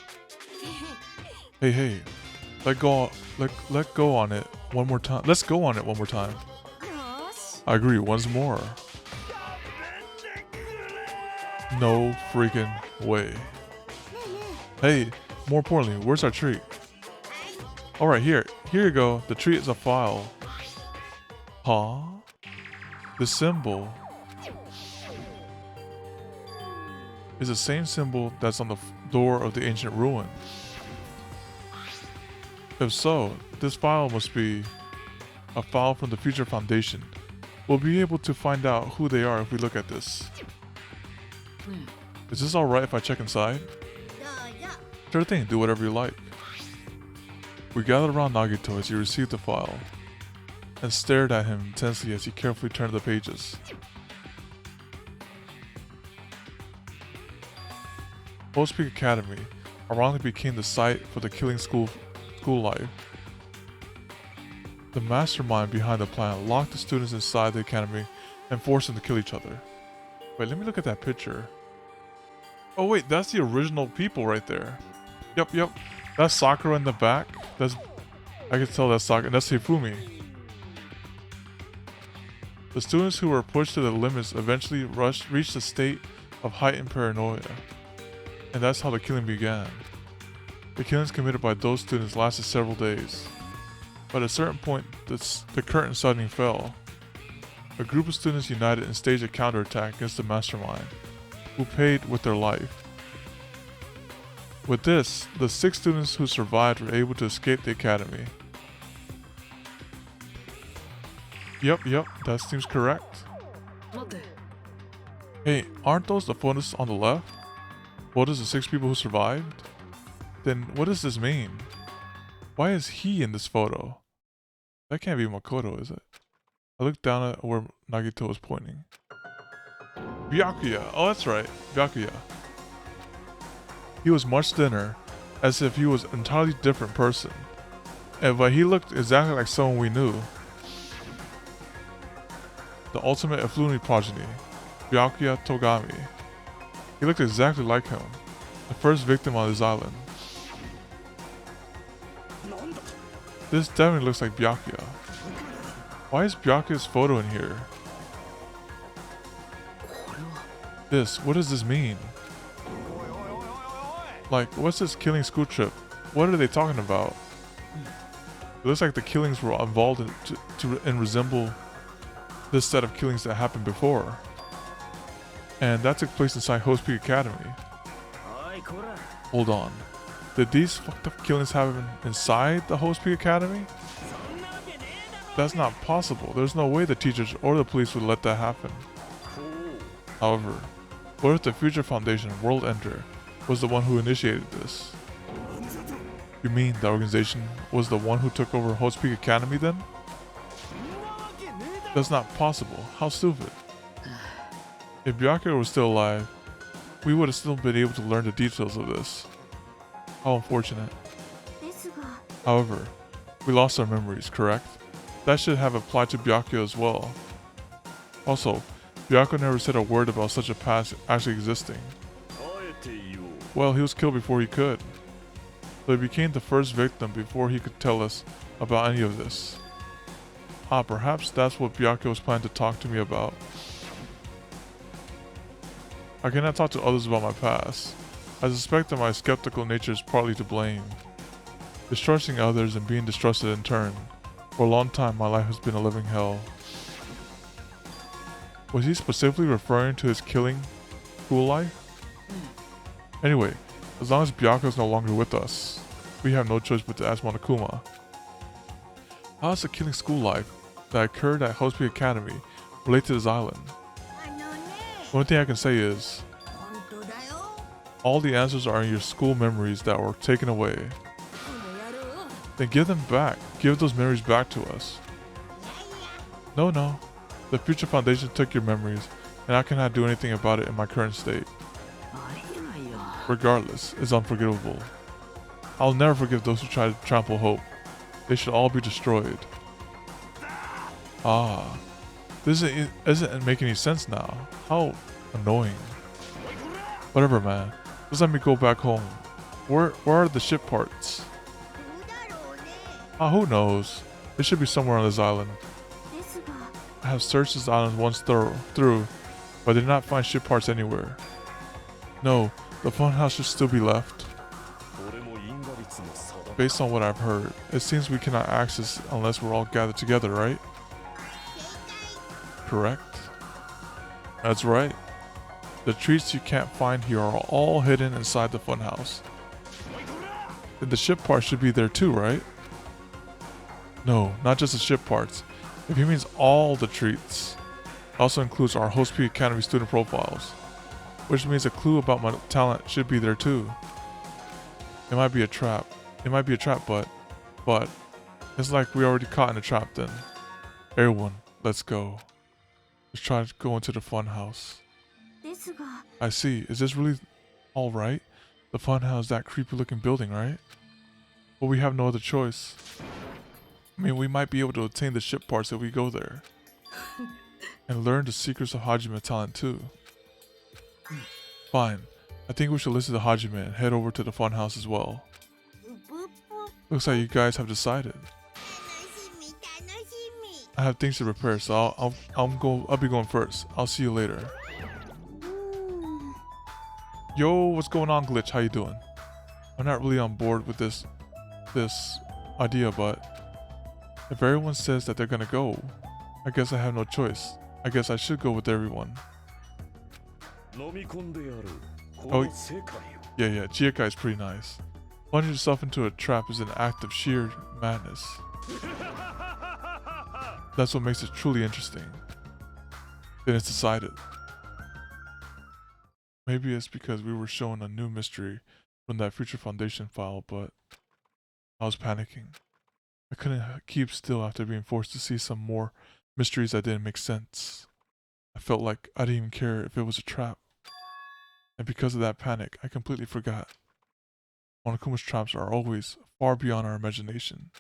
Hey, let go on it one more time. Let's go on it one more time. I agree, once more. No freaking way. Hey, more importantly, where's our treat? Alright, here you go. The treat is a file. Huh? The symbol is the same symbol that's on the door of the ancient ruin. If so, this file must be a file from the Future Foundation. We'll be able to find out who they are if we look at this. Is this alright if I check inside? Sure thing, do whatever you like. We gathered around Nagito as he received the file, and stared at him intensely as he carefully turned the pages. Host Peak Academy ironically became the site for the killing school life. The mastermind behind the plan locked the students inside the academy and forced them to kill each other. Wait, let me look at that picture. Oh wait, that's the original people right there. Yep. That's Sakura in the back. I can tell that's Sakura. That's Hifumi. The students who were pushed to the limits eventually reached a state of heightened paranoia. And that's how the killing began. The killings committed by those students lasted several days. But at a certain point, the curtain suddenly fell. A group of students united and staged a counterattack against the mastermind, who paid with their life. With this, the 6 students who survived were able to escape the academy. Yep, that seems correct. Hey, aren't those the photos on the left? Photos of 6 people who survived? Then what does this mean? Why is he in this photo? That can't be Makoto, is it? I looked down at where Nagito was pointing. Byakuya! Oh, that's right, Byakuya. He was much thinner, as if he was an entirely different person. But he looked exactly like someone we knew. The ultimate effluent progeny, Byakuya Togami. He looked exactly like him, the first victim on this island. This definitely looks like Byakuya. Why is Byakuya's photo in here? What does this mean? Like, what's this killing school trip? What are they talking about? It looks like the killings were involved and resemble this set of killings that happened before. And that took place inside Host Peak Academy. Hold on. Did these fucked up killings happen inside the Host Peak Academy? That's not possible. There's no way the teachers or the police would let that happen. However, what if the Future Foundation World Ender was the one who initiated this? You mean the organization was the one who took over Host Peak Academy then? That's not possible. How stupid. If Byakuya was still alive, we would have still been able to learn the details of this. How unfortunate. However, we lost our memories, correct? That should have applied to Byakuya as well. Also, Byakuya never said a word about such a past actually existing. Well, he was killed before he could. So he became the first victim before he could tell us about any of this. Ah, perhaps that's what Byakuya was planning to talk to me about. I cannot talk to others about my past. I suspect that my skeptical nature is partly to blame. Distrusting others and being distrusted in turn. For a long time, my life has been a living hell. Was he specifically referring to his killing school life? Anyway, as long as Byakuya is no longer with us, we have no choice but to ask Monokuma. How does the killing school life that occurred at Hospital Academy relate to this island? One thing I can say is, all the answers are in your school memories that were taken away. Then give them back. Give those memories back to us. No. The Future Foundation took your memories, and I cannot do anything about it in my current state. Regardless, it's unforgivable. I'll never forgive those who try to trample hope. They should all be destroyed. Ah, this isn't making any sense now. How annoying. Whatever, man. Just let me go back home. Where are the ship parts? Ah, who knows? They should be somewhere on this island. I have searched this island once through, but did not find ship parts anywhere. No, the funhouse should still be left. Based on what I've heard, it seems we cannot access unless we're all gathered together, right? Correct? That's right. The treats you can't find here are all hidden inside the funhouse. Then the ship parts should be there too, right? No, not just the ship parts. If he means all the treats, it also includes our Host P Academy student profiles, which means a clue about my talent should be there too. It might be a trap. But it's like we already caught in a trap then. Everyone, let's go. Let's try to go into the funhouse. I see. Is this really all right? The funhouse is that creepy looking building, right? But we have no other choice. I mean, we might be able to obtain the ship parts if we go there. And learn the secrets of Hajime talent too. Fine. I think we should listen to Hajime and head over to the funhouse as well. Looks like you guys have decided. I have things to prepare, so I'll be going first. I'll see you later. Yo, what's going on, Glitch? How you doing? I'm not really on board with this idea, but if everyone says that they're gonna go, I guess I have no choice. I guess I should go with everyone. Oh, yeah, Chiekai is pretty nice. Plunging yourself into a trap is an act of sheer madness. That's what makes it truly interesting. Then it's decided. Maybe it's because we were shown a new mystery from that Future Foundation file, but I was panicking. I couldn't keep still after being forced to see some more mysteries that didn't make sense. I felt like I didn't even care if it was a trap. And because of that panic, I completely forgot. Monokuma's traps are always far beyond our imagination.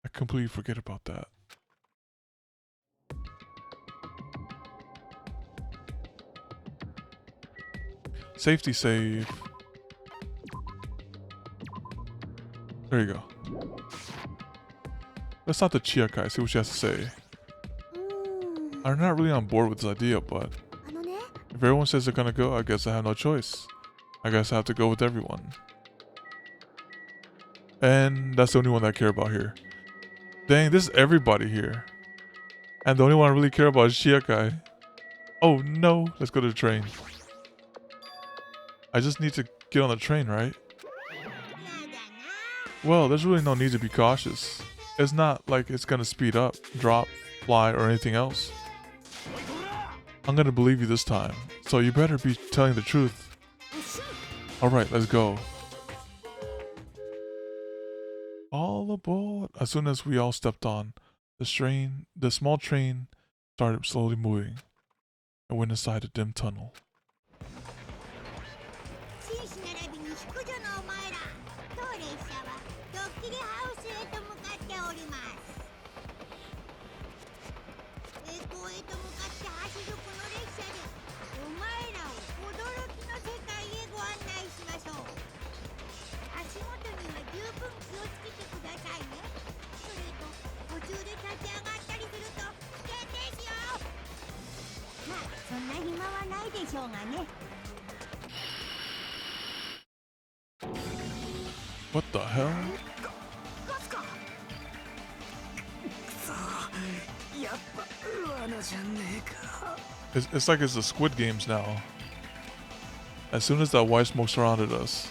I completely forget about that. Safety save. There you go. Let's talk to Chiekai, see what she has to say. I'm not really on board with this idea, but if everyone says they're gonna go, I guess I have no choice. I guess I have to go with everyone. And that's the only one that I care about here. Dang, this is everybody here. And the only one I really care about is Chiekai. Oh no, let's go to the train. I just need to get on the train, right? Well, there's really no need to be cautious. It's not like it's gonna speed up, drop, fly, or anything else. I'm gonna believe you this time, so you better be telling the truth. Alright, let's go. All aboard! As soon as we all stepped on, the small train started slowly moving and went inside a dim tunnel. What the hell? It's like it's the Squid Games now. As soon as that white smoke surrounded us,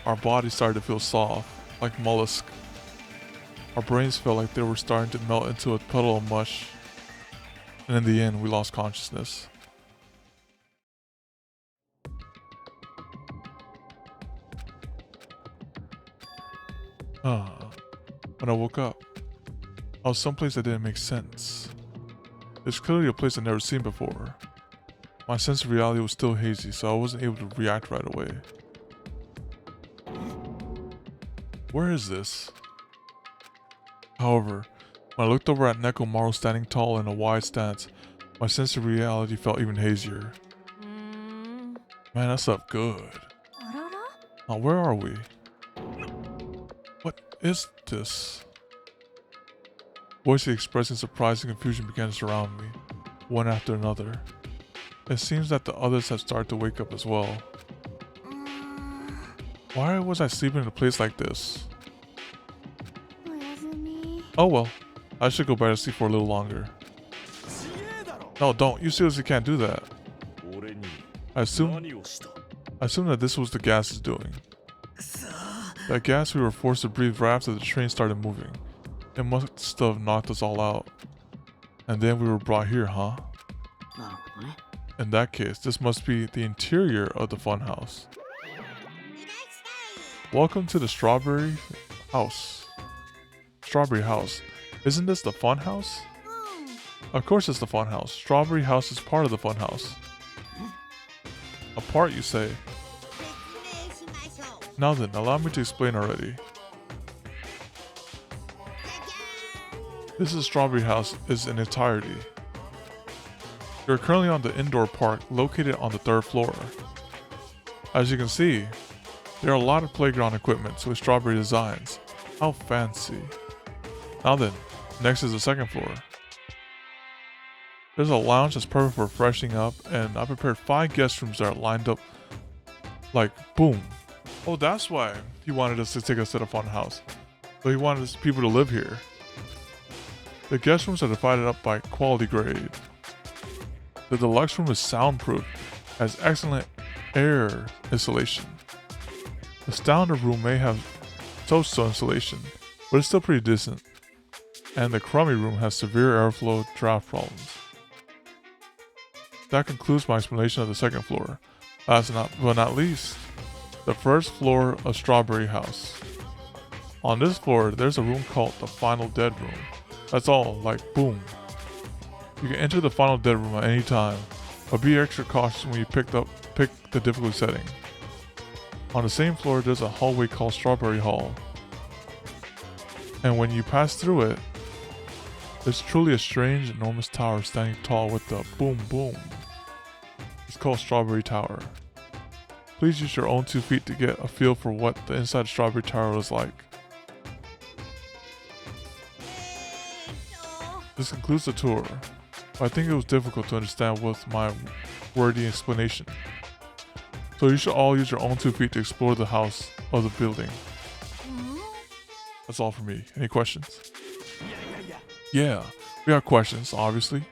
our bodies started to feel soft, like mollusk. Our brains felt like they were starting to melt into a puddle of mush. And in the end, we lost consciousness. When I woke up, I was someplace that didn't make sense. It's clearly a place I'd never seen before. My sense of reality was still hazy, so I wasn't able to react right away. Where is this? However, when I looked over at Nekomaru standing tall in a wide stance, my sense of reality felt even hazier. Man, that stuff good. Now, where are we? What is this? Voices expressing surprise and confusion began to surround me, one after another. It seems that the others had started to wake up as well. Why was I sleeping in a place like this? Oh well, I should go back to sleep for a little longer. No, don't. You seriously can't do that. I assume that this was the gas's doing. That gas we were forced to breathe right after the train started moving. It must have knocked us all out. And then we were brought here, huh? In that case, this must be the interior of the funhouse. Welcome to the Strawberry House. Strawberry House. Isn't this the funhouse? Of course it's the funhouse. Strawberry House is part of the funhouse. A part, you say? Now then, allow me to explain already. This is Strawberry House is in entirety. You're currently on the indoor park located on the 3rd floor. As you can see, there are a lot of playground equipment with strawberry designs. How fancy. Now then, next is the 2nd floor. There's a lounge that's perfect for freshening up, and I prepared 5 guest rooms that are lined up like boom. Oh, that's why he wanted us to take us to the fun house. So he wanted us people to live here. The guest rooms are divided up by quality grade. The deluxe room is soundproof, has excellent air insulation. The standard room may have so-so insulation, but it's still pretty decent. And the crummy room has severe airflow draft problems. That concludes my explanation of the 2nd floor. Last but not least, the 1st floor of Strawberry House. On this floor, there's a room called the Final Dead Room. That's all, like boom. You can enter the Final Dead Room at any time, but be extra cautious when you pick the difficulty setting. On the same floor, there's a hallway called Strawberry Hall. And when you pass through it, there's truly a strange, enormous tower standing tall with the boom boom. It's called Strawberry Tower. Please use your own 2 feet to get a feel for what the inside of Strawberry Tower is like. This concludes the tour, but I think it was difficult to understand with my wordy explanation. So you should all use your own 2 feet to explore the house of the building. That's all for me. Any questions? Yeah, we have questions, obviously.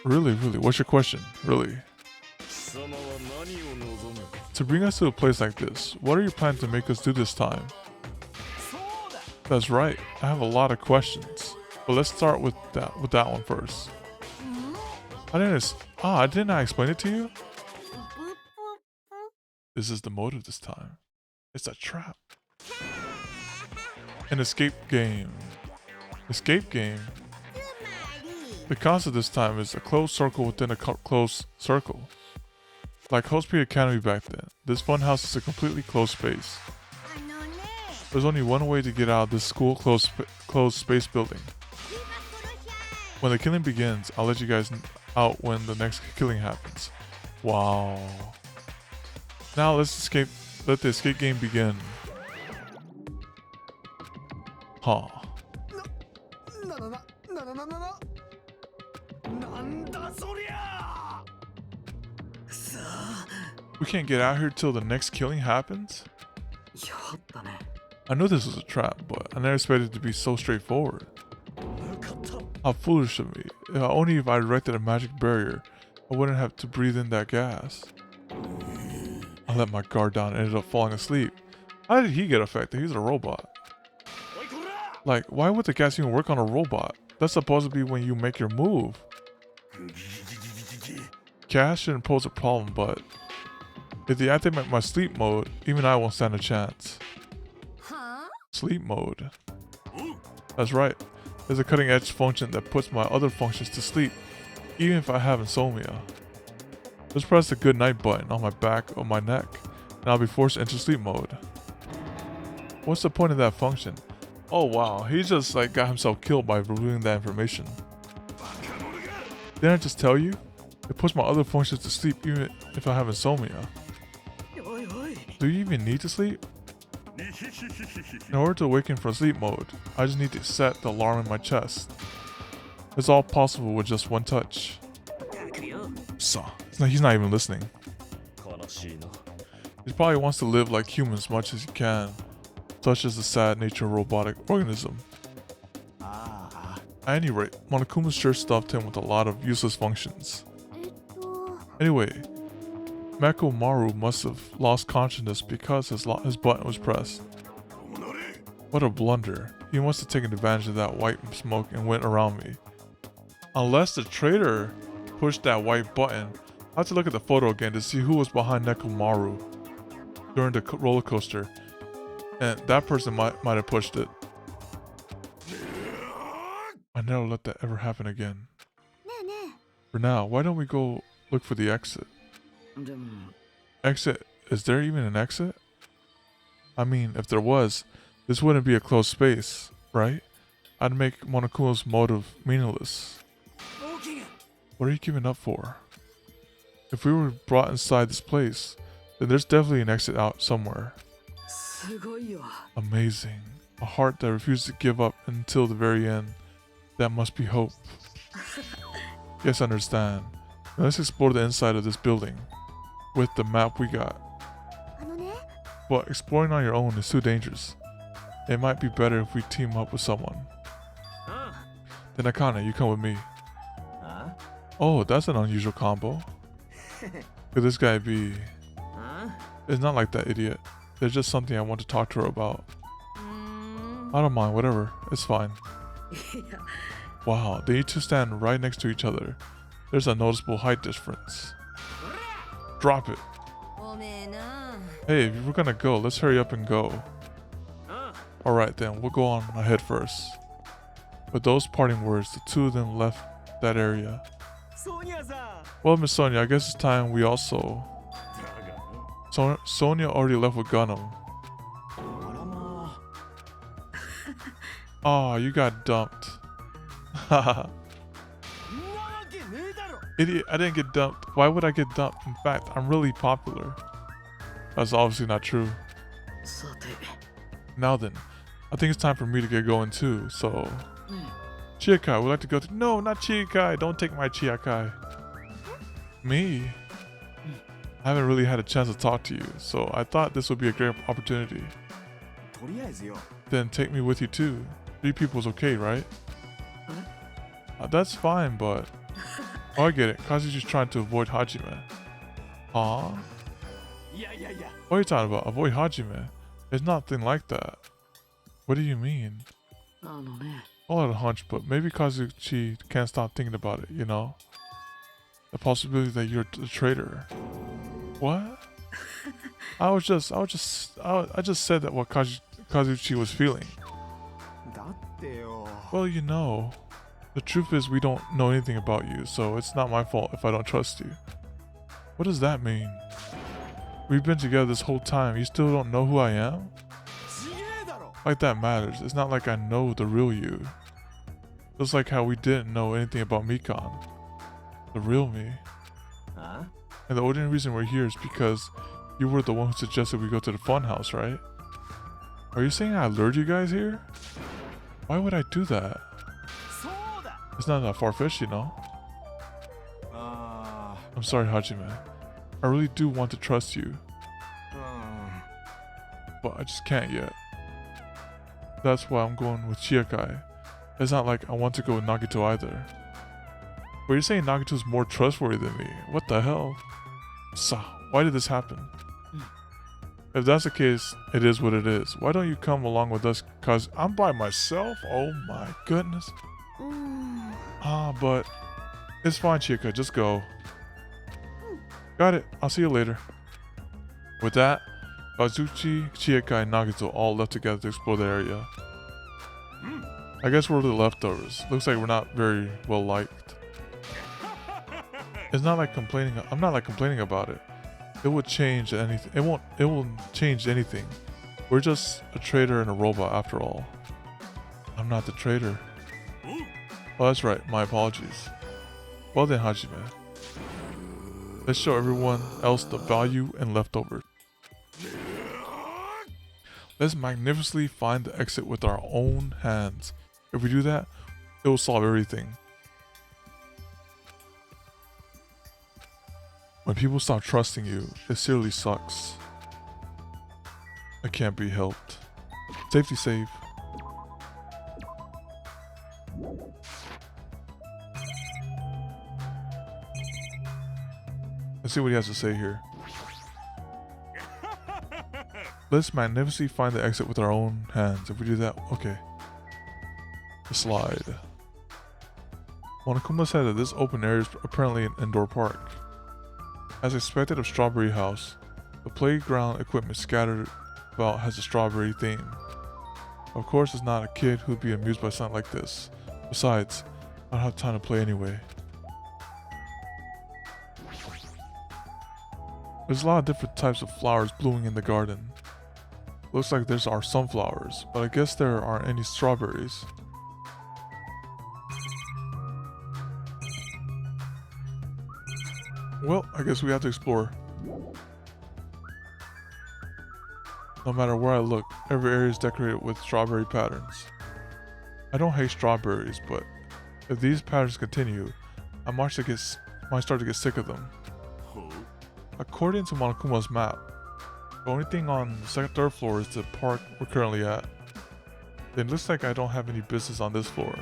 Really? What's your question? Really? To bring us to a place like this, what are you planning to make us do this time? That's right, I have a lot of questions. But let's start with that one first. Didn't I explain it to you? This is the motive this time. It's a trap. An escape game. Escape game? The concept this time is a closed circle within a closed circle. Like Host Academy back then, this funhouse is a completely closed space. There's only one way to get out of this school closed space building. When the killing begins, I'll let you guys out when the next killing happens. Wow. Now let's escape. Let the escape game begin. Huh. We can't get out here till the next killing happens? I knew this was a trap, but I never expected it to be so straightforward. How foolish of me. Only if I erected a magic barrier, I wouldn't have to breathe in that gas. I let my guard down and ended up falling asleep. How did he get affected? He's a robot. Like, why would the gas even work on a robot? That's supposed to be when you make your move. Gas shouldn't pose a problem, but if they activate my sleep mode, even I won't stand a chance. Sleep mode. That's right. There's a cutting edge function that puts my other functions to sleep, even if I have insomnia. Just press the good night button on my back or my neck, and I'll be forced into sleep mode. What's the point of that function? Oh wow, he just like got himself killed by revealing that information. Didn't I just tell you? It puts my other functions to sleep even if I have insomnia. Do you even need to sleep? In order to awaken from sleep mode, I just need to set the alarm in my chest. It's all possible with just one touch. So, he's not even listening. He probably wants to live like humans as much as he can. Such is the sad nature of robotic organism. At any rate, Monokuma sure stuffed him with a lot of useless functions. Anyway, Makomaru must have lost consciousness because his button was pressed. What a blunder. He must have taken advantage of that white smoke and went around me. Unless the traitor pushed that white button, I have to look at the photo again to see who was behind Nekomaru during the roller coaster. And that person might have pushed it. I never let that ever happen again. For now, why don't we go look for the exit? Exit? Is there even an exit? I mean, if there was, this wouldn't be a closed space, right? I'd make Monokuma's motive meaningless. What are you giving up for? If we were brought inside this place, then there's definitely an exit out somewhere. Amazing. A heart that refuses to give up until the very end. That must be hope. Yes, I understand. Now let's explore the inside of this building. With the map we got. But exploring on your own is too dangerous. It might be better if we team up with someone. Then Akane, you come with me. Oh, that's an unusual combo. Could this guy be... It's not like that, idiot. There's just something I want to talk to her about. I don't mind, whatever. It's fine. Wow, they two stand right next to each other. There's a noticeable height difference. Drop it. Hey, if we're gonna go, let's hurry up and go. Alright then, we'll go on ahead first. With those parting words, the two of them left that area. Well, Miss Sonia, I guess it's time we also... Sonia already left with Gunham. Oh, you got dumped. Haha. Idiot, I didn't get dumped. Why would I get dumped? In fact, I'm really popular. That's obviously not true. Now then, I think it's time for me to get going too, so... Chiakai would like to go to... No, not Chiakai! Don't take my Chiakai. Me? I haven't really had a chance to talk to you, so I thought this would be a great opportunity. Then take me with you too. 3 people's okay, right? That's fine, but... Oh, I get it. Kazu's just trying to avoid Hajime. Aw? What are you talking about? Avoid Hajime? There's nothing like that. What do you mean? I'll have a hunch, but maybe Kazuchi can't stop thinking about it, you know? The possibility that you're the traitor. What? I just said that what Kazuchi was feeling. Well, you know, the truth is we don't know anything about you, so it's not my fault if I don't trust you. What does that mean? We've been together this whole time, you still don't know who I am? Like that matters. It's not like I know the real you. Just like how we didn't know anything about Mikan. The real me. Huh? And the only reason we're here is because you were the one who suggested we go to the funhouse, right? Are you saying I lured you guys here? Why would I do that? It's not that far-fetched, you know? I'm sorry, Hajime. I really do want to trust you. But I just can't yet. That's why I'm going with Chiakai. It's not like I want to go with Nagito either. But you're saying Nagito's more trustworthy than me. What the hell? So, why did this happen? If that's the case, it is what it is. Why don't you come along with us? Cause I'm by myself? Oh my goodness. But it's fine, Chica. Just go. Got it. I'll see you later. With that, Kazuchi, Chiaka, and Nagito all left together to explore the area. I guess we're the leftovers. Looks like we're not very well liked. It's not like complaining. I'm not like complaining about it. It would change anything. It won't change anything. We're just a traitor and a robot after all. I'm not the traitor. Oh, that's right. My apologies. Well then, Hajime. Let's show everyone else the value and leftovers. Let's magnificently find the exit with our own hands. If we do that, it will solve everything. When people stop trusting you, it seriously sucks. It can't be helped. Safety save. Let's see what he has to say here. Let's magnificently find the exit with our own hands. If we do that, okay. The slide. Monokuma said that this open area is apparently an indoor park. As expected of Strawberry House, the playground equipment scattered about has a strawberry theme. Of course, it's not a kid who'd be amused by something like this. Besides, I don't have time to play anyway. There's a lot of different types of flowers blooming in the garden. Looks like there's our sunflowers, but I guess there aren't any strawberries. Well, I guess we have to explore. No matter where I look, every area is decorated with strawberry patterns. I don't hate strawberries, but if these patterns continue, I might start to get sick of them. According to Monokuma's map, the only thing on the third floor is the park we're currently at. It looks like I don't have any business on this floor.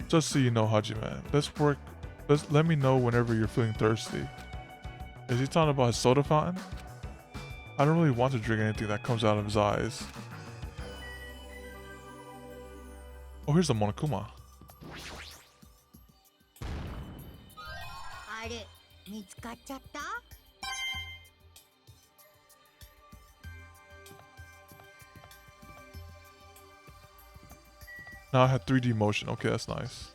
Just so you know, Hajime, let me know whenever you're feeling thirsty. Is he talking about his soda fountain? I don't really want to drink anything that comes out of his eyes. Oh, here's the Monokuma. Now I have 3D motion. Okay, that's nice.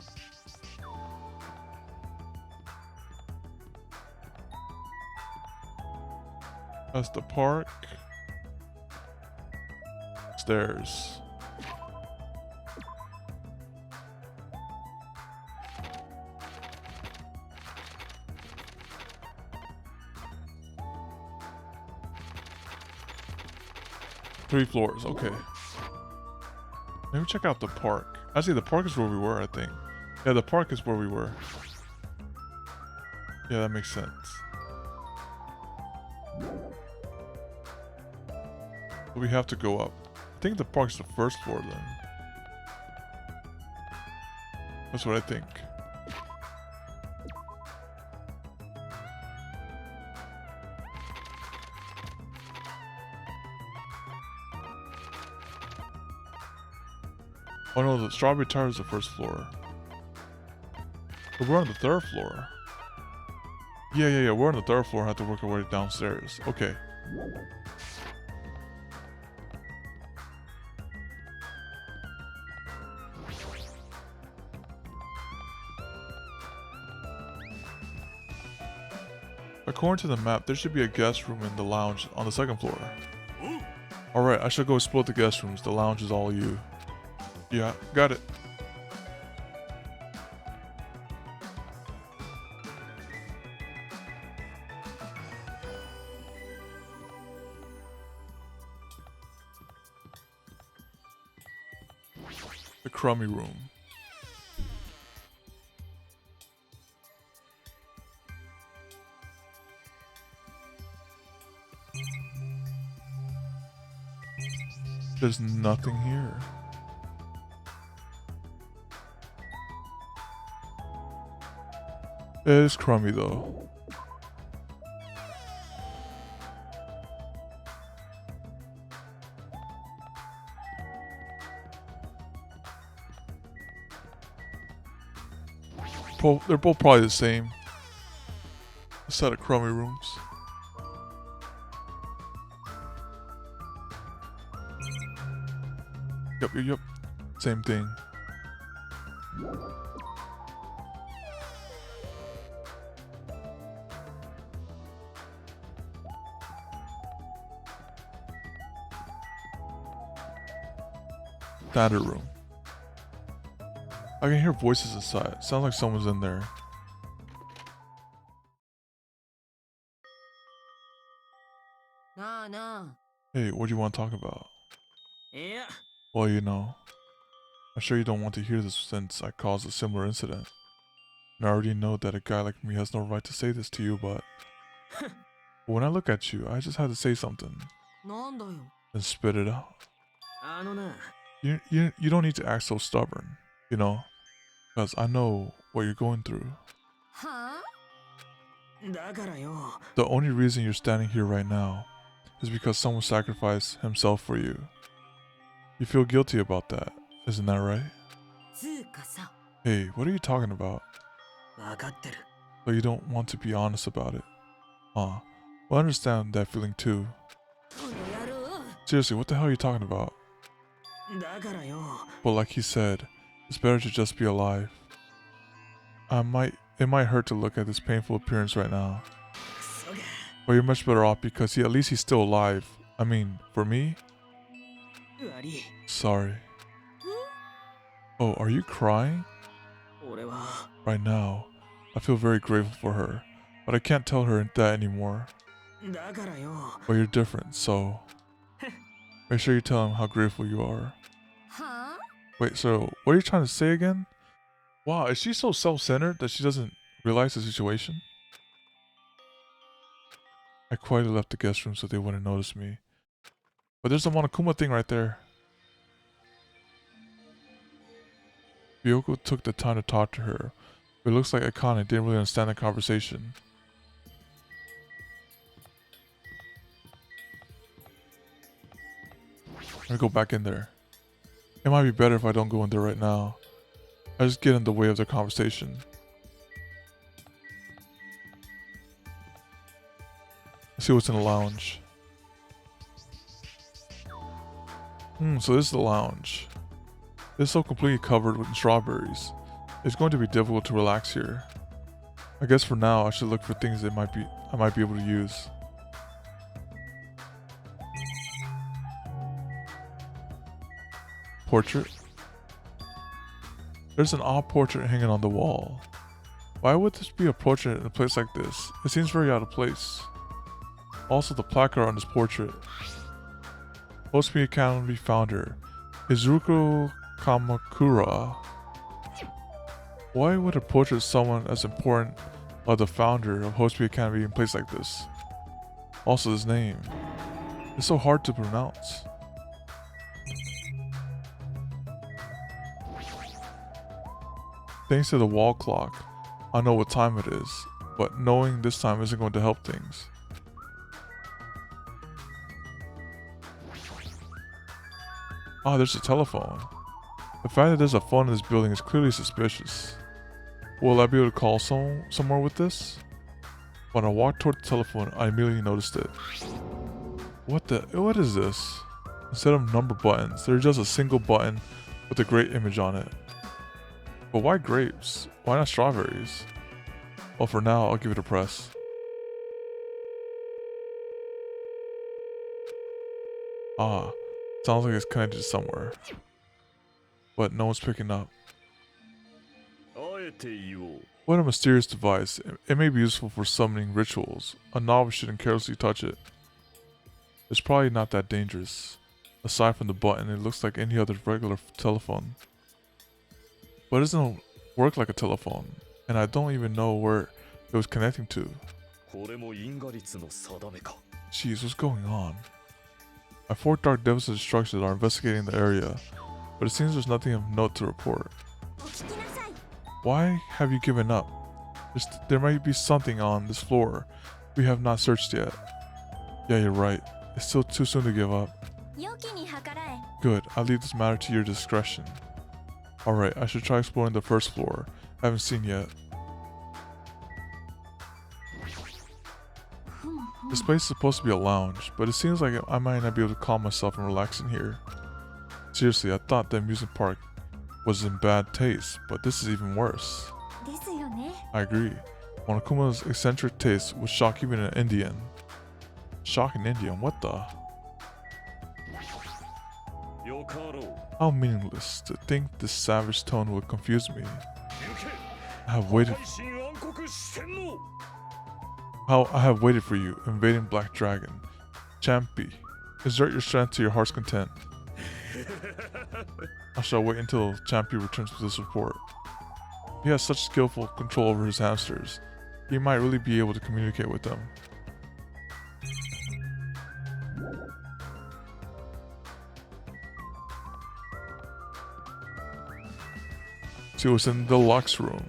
That's the park. Stairs. Three floors, okay. Let me check out the park. Actually, the park is where we were, I think. Yeah, the park is where we were. Yeah, that makes sense. But we have to go up. I think the park's the first floor then. That's what I think. Oh no, the Strawberry Tower is the first floor. But we're on the third floor. Yeah, we're on the third floor and have to work our way downstairs. Okay. According to the map, there should be a guest room in the lounge on the second floor. Alright, I should go explore the guest rooms. The lounge is all you. Yeah, got it. The crummy room. There's nothing here. It is crummy though. They're both probably the same. A set of crummy rooms. Yep. Same thing. Standard room. I can hear voices inside. Sounds like someone's in there. Hey, what do you want to talk about? Yeah. Well, you know, I'm sure you don't want to hear this since I caused a similar incident. And I already know that a guy like me has no right to say this to you, but when I look at you, I just had to say something. And spit it out. You don't need to act so stubborn, you know, because I know what you're going through. The only reason you're standing here right now is because someone sacrificed himself for you. You feel guilty about that, isn't that right? Hey, what are you talking about? But you don't want to be honest about it. Well, I understand that feeling too. Seriously, what the hell are you talking about? But like he said, it's better to just be alive. It might hurt to look at this painful appearance right now. But you're much better off because at least he's still alive. I mean, for me? Sorry. Oh, are you crying? Right now, I feel very grateful for her, but I can't tell her that anymore. But you're different, so make sure you tell him how grateful you are. Wait, so what are you trying to say again? Wow, is she so self-centered that she doesn't realize the situation? I quietly left the guest room so they wouldn't notice me. But there's the Monokuma thing right there. Ryoko took the time to talk to her, but it looks like Akane didn't really understand the conversation. I'm gonna go back in there. It might be better if I don't go in there right now. I just get in the way of their conversation. Let's see what's in the lounge. So this is the lounge. It's so completely covered with strawberries. It's going to be difficult to relax here. I guess for now I should look for things that I might be able to use. Portrait. There's an odd portrait hanging on the wall. Why would this be a portrait in a place like this? It seems very out of place. Also, the placard on this portrait. Host Academy founder, Izuku Kamakura. Why would a portrait of someone as important like the founder of Host Academy be in a place like this? Also, his name. It's so hard to pronounce. Thanks to the wall clock, I know what time it is, but knowing this time isn't going to help things. Ah, there's a telephone. The fact that there's a phone in this building is clearly suspicious. Will I be able to call somewhere with this? When I walked toward the telephone, I immediately noticed it. What is this? Instead of number buttons, there's just a single button with a great image on it. But why grapes? Why not strawberries? Well, for now, I'll give it a press. Ah, sounds like it's connected somewhere. But no one's picking up. What a mysterious device. It may be useful for summoning rituals. A novice shouldn't carelessly touch it. It's probably not that dangerous. Aside from the button, it looks like any other regular telephone. But it doesn't work like a telephone, and I don't even know where it was connecting to. Jeez, what's going on? My 4 Dark Devils instructors are investigating the area, but it seems there's nothing of note to report. Why have you given up? There might be something on this floor we have not searched yet. Yeah, you're right. It's still too soon to give up. Good, I'll leave this matter to your discretion. Alright, I should try exploring the first floor. I haven't seen yet. This place is supposed to be a lounge, but it seems like I might not be able to calm myself and relax in here. Seriously, I thought the amusement park was in bad taste, but this is even worse. I agree. Monokuma's eccentric taste would shock even an Indian. Shock an Indian? What the? How meaningless to think this savage tone would confuse me. I have waited for you, invading Black Dragon. Champy, exert your strength to your heart's content. I shall wait until Champy returns with this report. He has such skillful control over his hamsters. He might really be able to communicate with them. See what's in the deluxe room.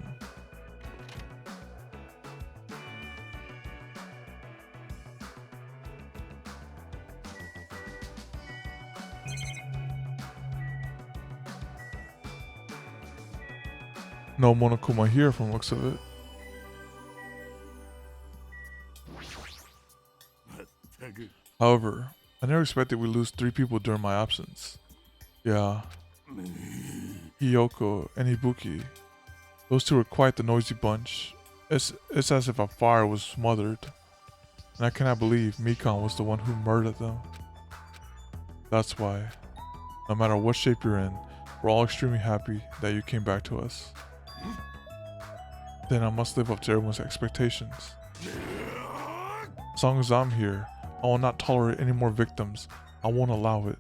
No Monokuma here from the looks of it. However, I never expected we'd lose 3 people during my absence. Yeah. Hiyoko and Ibuki. Those 2 were quite the noisy bunch. It's as if a fire was smothered. And I cannot believe Mikan was the one who murdered them. That's why, no matter what shape you're in, we're all extremely happy that you came back to us. Then I must live up to everyone's expectations. As long as I'm here, I will not tolerate any more victims. I won't allow it.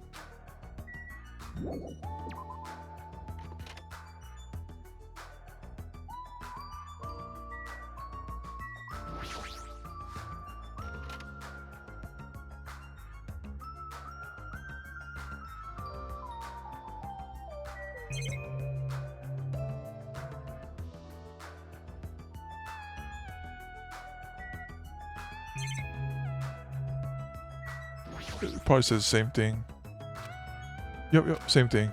It probably says the same thing. Yep, same thing.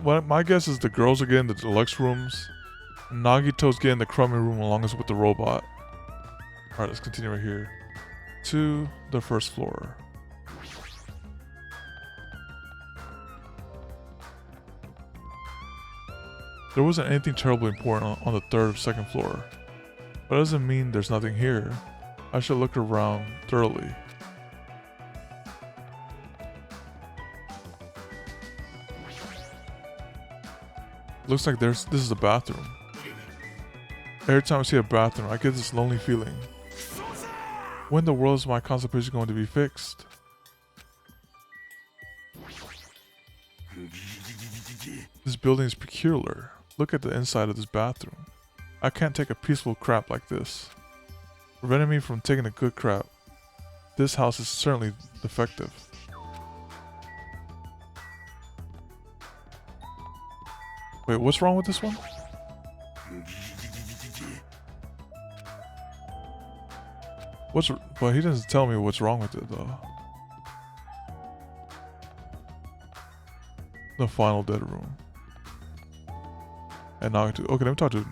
My guess is the girls are getting the deluxe rooms. Nagito's getting the crummy room along with the robot. Alright, let's continue right here. To the first floor. There wasn't anything terribly important on the 3rd or 2nd floor. But that doesn't mean there's nothing here. I should look around thoroughly. Looks like this is the bathroom. Every time I see a bathroom, I get this lonely feeling. When in the world is my constipation going to be fixed? This building is peculiar. Look at the inside of this bathroom. I can't take a peaceful crap like this. Preventing me from taking a good crap. This house is certainly defective. Wait, what's wrong with this one? But he doesn't tell me what's wrong with it though. The final dead room. And now okay, let me talk to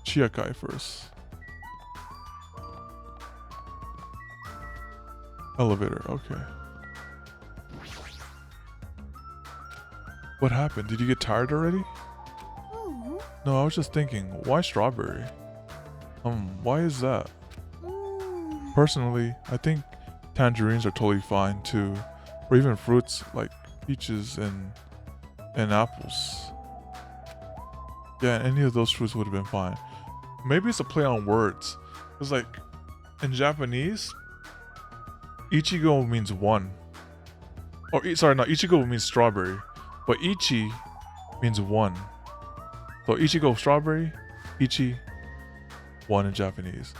Chiakai first. Elevator, okay. What happened? Did you get tired already? No, I was just thinking, why strawberry? Why is that? Personally, I think tangerines are totally fine too, or even fruits like peaches and apples. Yeah, any of those fruits would have been fine. Maybe it's a play on words. It's like in Japanese, Ichigo means one. Or sorry, no, Ichigo means strawberry, but Ichi means one. So Ichigo strawberry, Ichi one in Japanese.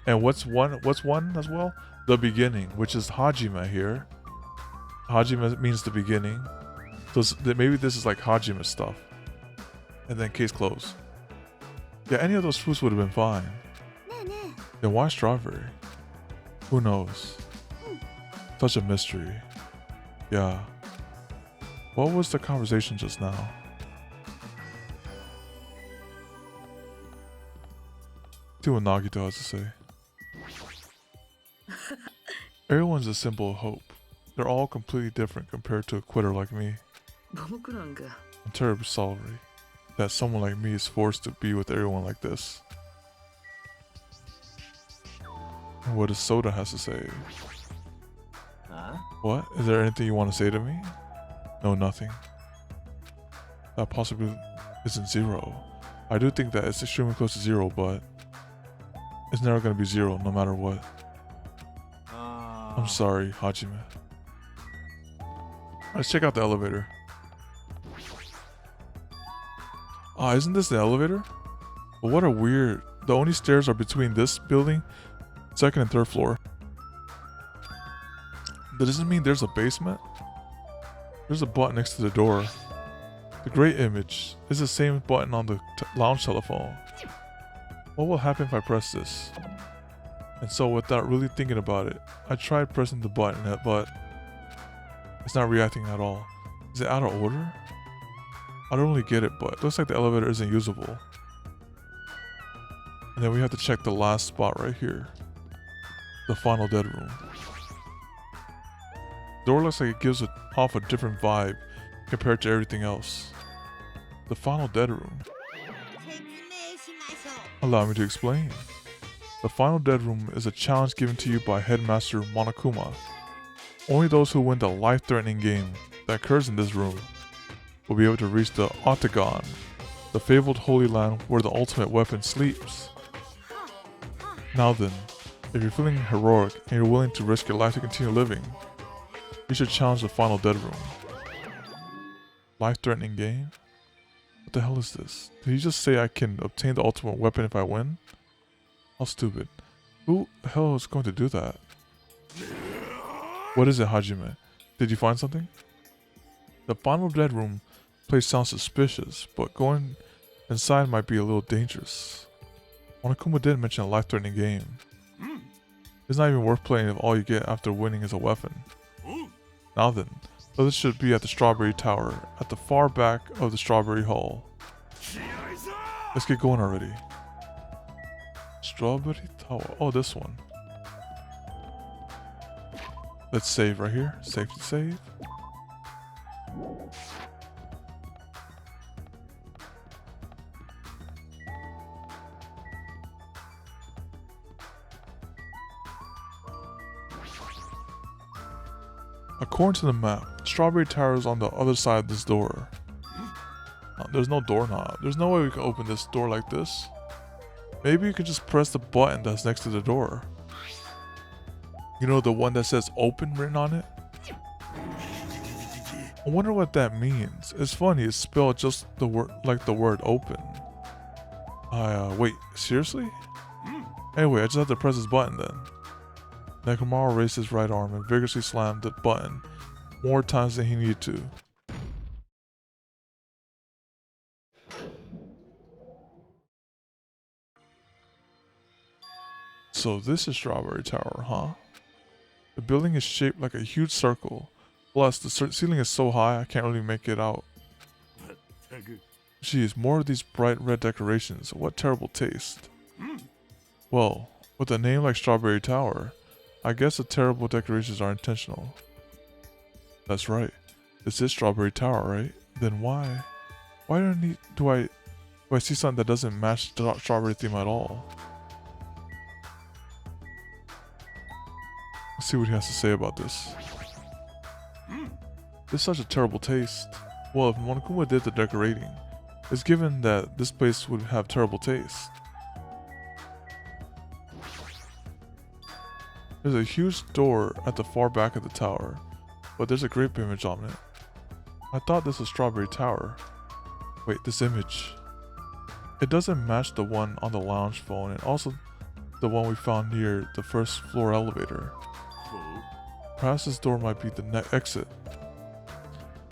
And what's one? What's one as well? The beginning, which is Hajime here. Hajime means the beginning. So maybe this is like Hajime stuff. And then case closed. Yeah, any of those fruits would have been fine. Then why strawberry? Who knows? Such a mystery. Yeah. What was the conversation just now? See what Nagito has to say. Everyone's a symbol of hope. They're all completely different compared to a quitter like me. I'm terribly sorry that someone like me is forced to be with everyone like this. And what does Soda has to say? What? Is there anything you want to say to me? No, nothing. That possibly isn't zero. I do think that it's extremely close to zero, but it's never going to be zero no matter what. I'm sorry, Hajime. Let's check out the elevator. Ah, isn't this the elevator? But what a weird... The only stairs are between this building, second and third floor. That doesn't mean there's a basement. There's a button next to the door. The gray image is the same button on the lounge telephone. What will happen if I press this? And so without really thinking about it, I tried pressing the button, but it's not reacting at all. Is it out of order? I don't really get it, but it looks like the elevator isn't usable. And then we have to check the last spot right here. The final dead room. The door looks like it gives off a different vibe compared to everything else. The final dead room. Allow me to explain. The final dead room is a challenge given to you by Headmaster Monokuma. Only those who win the life-threatening game that occurs in this room will be able to reach the Octagon, the fabled holy land where the ultimate weapon sleeps. Now then, if you're feeling heroic and you're willing to risk your life to continue living, you should challenge the final dead room. Life-threatening game? What the hell is this? Did he just say I can obtain the ultimate weapon if I win? How stupid. Who the hell is going to do that? What is it, Hajime? Did you find something? The final dead room place sounds suspicious, but going inside might be a little dangerous. Monokuma did mention a life-threatening game. It's not even worth playing if all you get after winning is a weapon. Now then, so this should be at the Strawberry Tower, at the far back of the Strawberry Hall. Let's get going already. Strawberry Tower. Oh, this one. Let's save right here. Save to save. According to the map, Strawberry Tower is on the other side of this door. There's no doorknob. There's no way we can open this door like this. Maybe you could just press the button that's next to the door. You know, the one that says open written on it? I wonder what that means. It's funny, it's spelled just the word like the word open. Wait, seriously? Anyway, I just have to press this button then. Nekomaru raised his right arm and vigorously slammed the button more times than he needed to. So this is Strawberry Tower, huh? The building is shaped like a huge circle. Plus, the ceiling is so high I can't really make it out. Geez, more of these bright red decorations. What terrible taste. Well, with a name like Strawberry Tower, I guess the terrible decorations are intentional. That's right. This is Strawberry Tower, right? Then why? Why do I Oh, I see something that doesn't match the strawberry theme at all. Let's see what he has to say about this. This is such a terrible taste. Well, if Monokuma did the decorating, it's given that this place would have terrible taste. There's a huge door at the far back of the tower, but there's a grape image on it. I thought this was Strawberry Tower. Wait, this image. It doesn't match the one on the lounge phone and also the one we found near the first floor elevator. Perhaps this door might be the exit.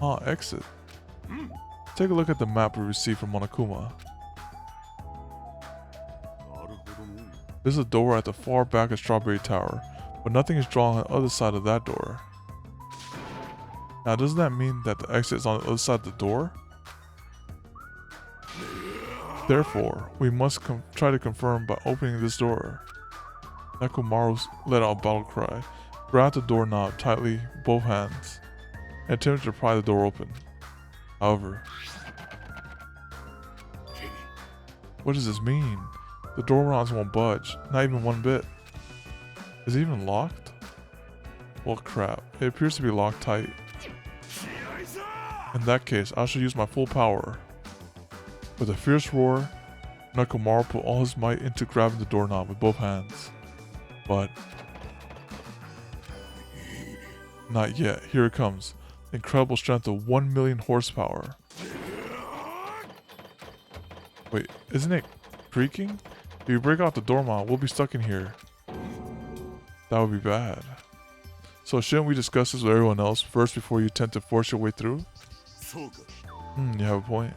Ah, exit. Take a look at the map we received from Monokuma. There's a door at the far back of Strawberry Tower, but nothing is drawn on the other side of that door. Now, doesn't that mean that the exit is on the other side of the door? Therefore, we must try to confirm by opening this door. Nekomaru let out a battle cry, grabbed the doorknob tightly with both hands, and attempted to pry the door open. However, what does this mean? The door rounds won't budge, not even one bit. Is it even locked? Well, crap, it appears to be locked tight. In that case, I shall use my full power. With a fierce roar, Nekomaru put all his might into grabbing the doorknob with both hands. But not yet. Here it comes. Incredible strength of 1 million horsepower. Wait, isn't it creaking? If you break out the doorknob, we'll be stuck in here. That would be bad. So shouldn't we discuss this with everyone else first before you attempt to force your way through? You have a point.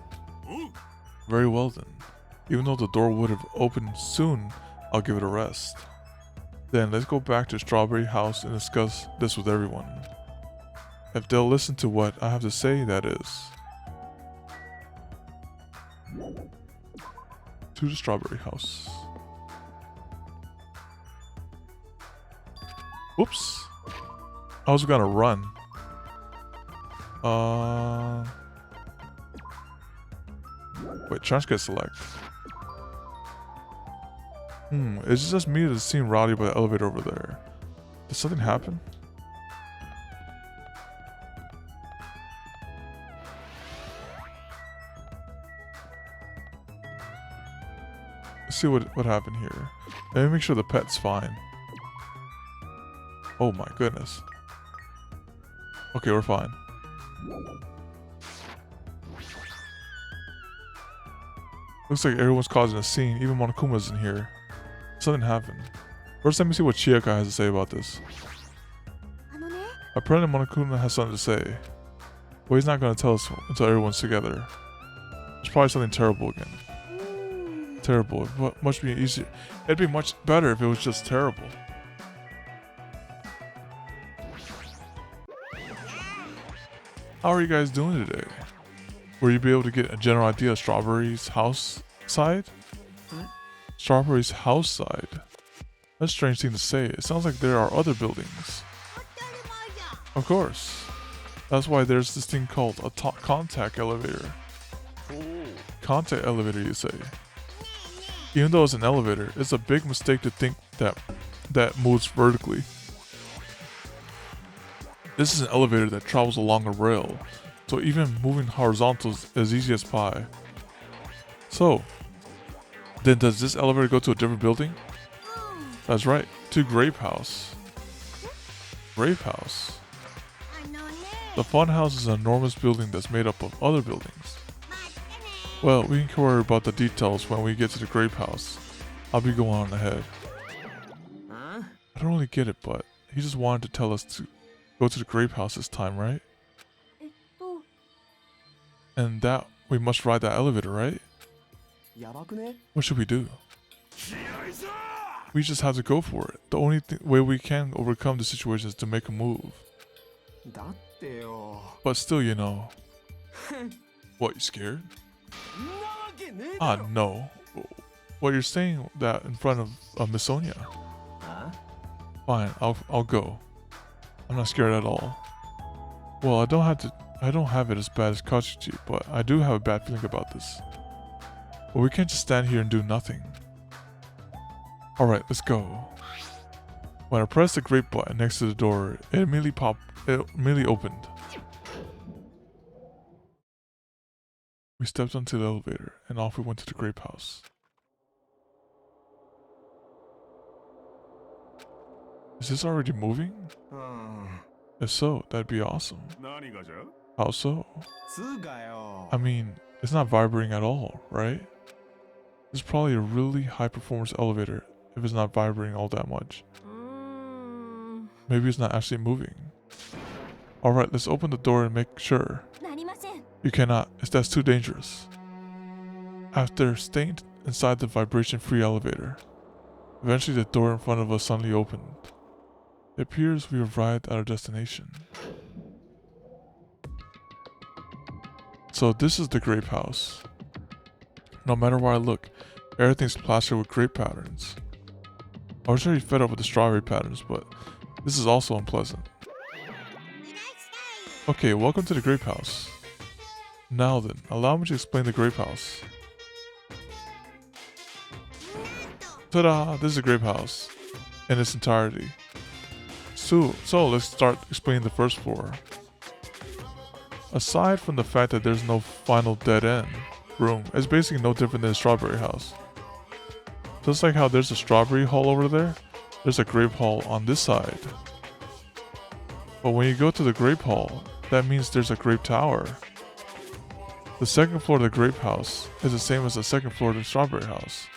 Very well then. Even though the door would have opened soon, I'll give it a rest. Then let's go back to Strawberry House and discuss this with everyone. If they'll listen to what I have to say, that is. To the Strawberry House. Oops. I was gonna run. Wait, transcript select. It's just me that seemed rowdy by the elevator over there. Did something happen? Let's see what happened here. Let me make sure the pet's fine. Oh my goodness. Okay, we're fine. Looks like everyone's causing a scene. Even Monokuma's in here. Something happened. First, let me see what Chiyaka has to say about this. Apparently, Monokuma has something to say. But he's not going to tell us until everyone's together. It's probably something terrible again. Terrible. It must be easier. It'd be much better if it was just terrible. How are you guys doing today? Will you be able to get a general idea of Strawberry's house side? Strawberry's house side? That's a strange thing to say. It sounds like there are other buildings. Of course. That's why there's this thing called a contact elevator. Contact elevator, you say? Even though it's an elevator, it's a big mistake to think that moves vertically. This is an elevator that travels along a rail, so even moving horizontal is as easy as pie. So, then does this elevator go to a different building? That's right, to Grape House. Grape House? The Fun House is an enormous building that's made up of other buildings. Well, we can worry about the details when we get to the Grape House. I'll be going on ahead. I don't really get it, but he just wanted to tell us to go to the Grape House this time, right? And that we must ride that elevator, right? What should we do? We just have to go for it. The only way we can overcome the situation is to make a move. But still, you know. What, you scared? Ah, no. Well, you're saying that in front of Miss Sonia. Fine, I'll go. I'm not scared at all. Well, I don't have it as bad as Kachichi, but I do have a bad feeling about this. But we can't just stand here and do nothing. Alright, let's go. When I pressed the grape button next to the door, it immediately opened. We stepped onto the elevator, and off we went to the grape house. Is this already moving? If so, that'd be awesome. How so? I mean, it's not vibrating at all, right? It's probably a really high performance elevator if it's not vibrating all that much. Maybe it's not actually moving. Alright, let's open the door and make sure. You cannot, that's too dangerous. After staying inside the vibration-free elevator, eventually the door in front of us suddenly opened. It appears we arrived at our destination. So this is the grape house. No matter where I look, everything's plastered with grape patterns. I was already fed up with the strawberry patterns, but this is also unpleasant. Okay, welcome to the grape house. Now then, allow me to explain the grape house. Ta-da! This is the grape house in its entirety. So let's start explaining the first floor. Aside from the fact that there's no final dead end room, it's basically no different than a strawberry house. Just like how there's a strawberry hall over there, there's a grape hall on this side. But when you go to the grape hall, that means there's a grape tower. The second floor of the grape house is the same as the second floor of the strawberry house.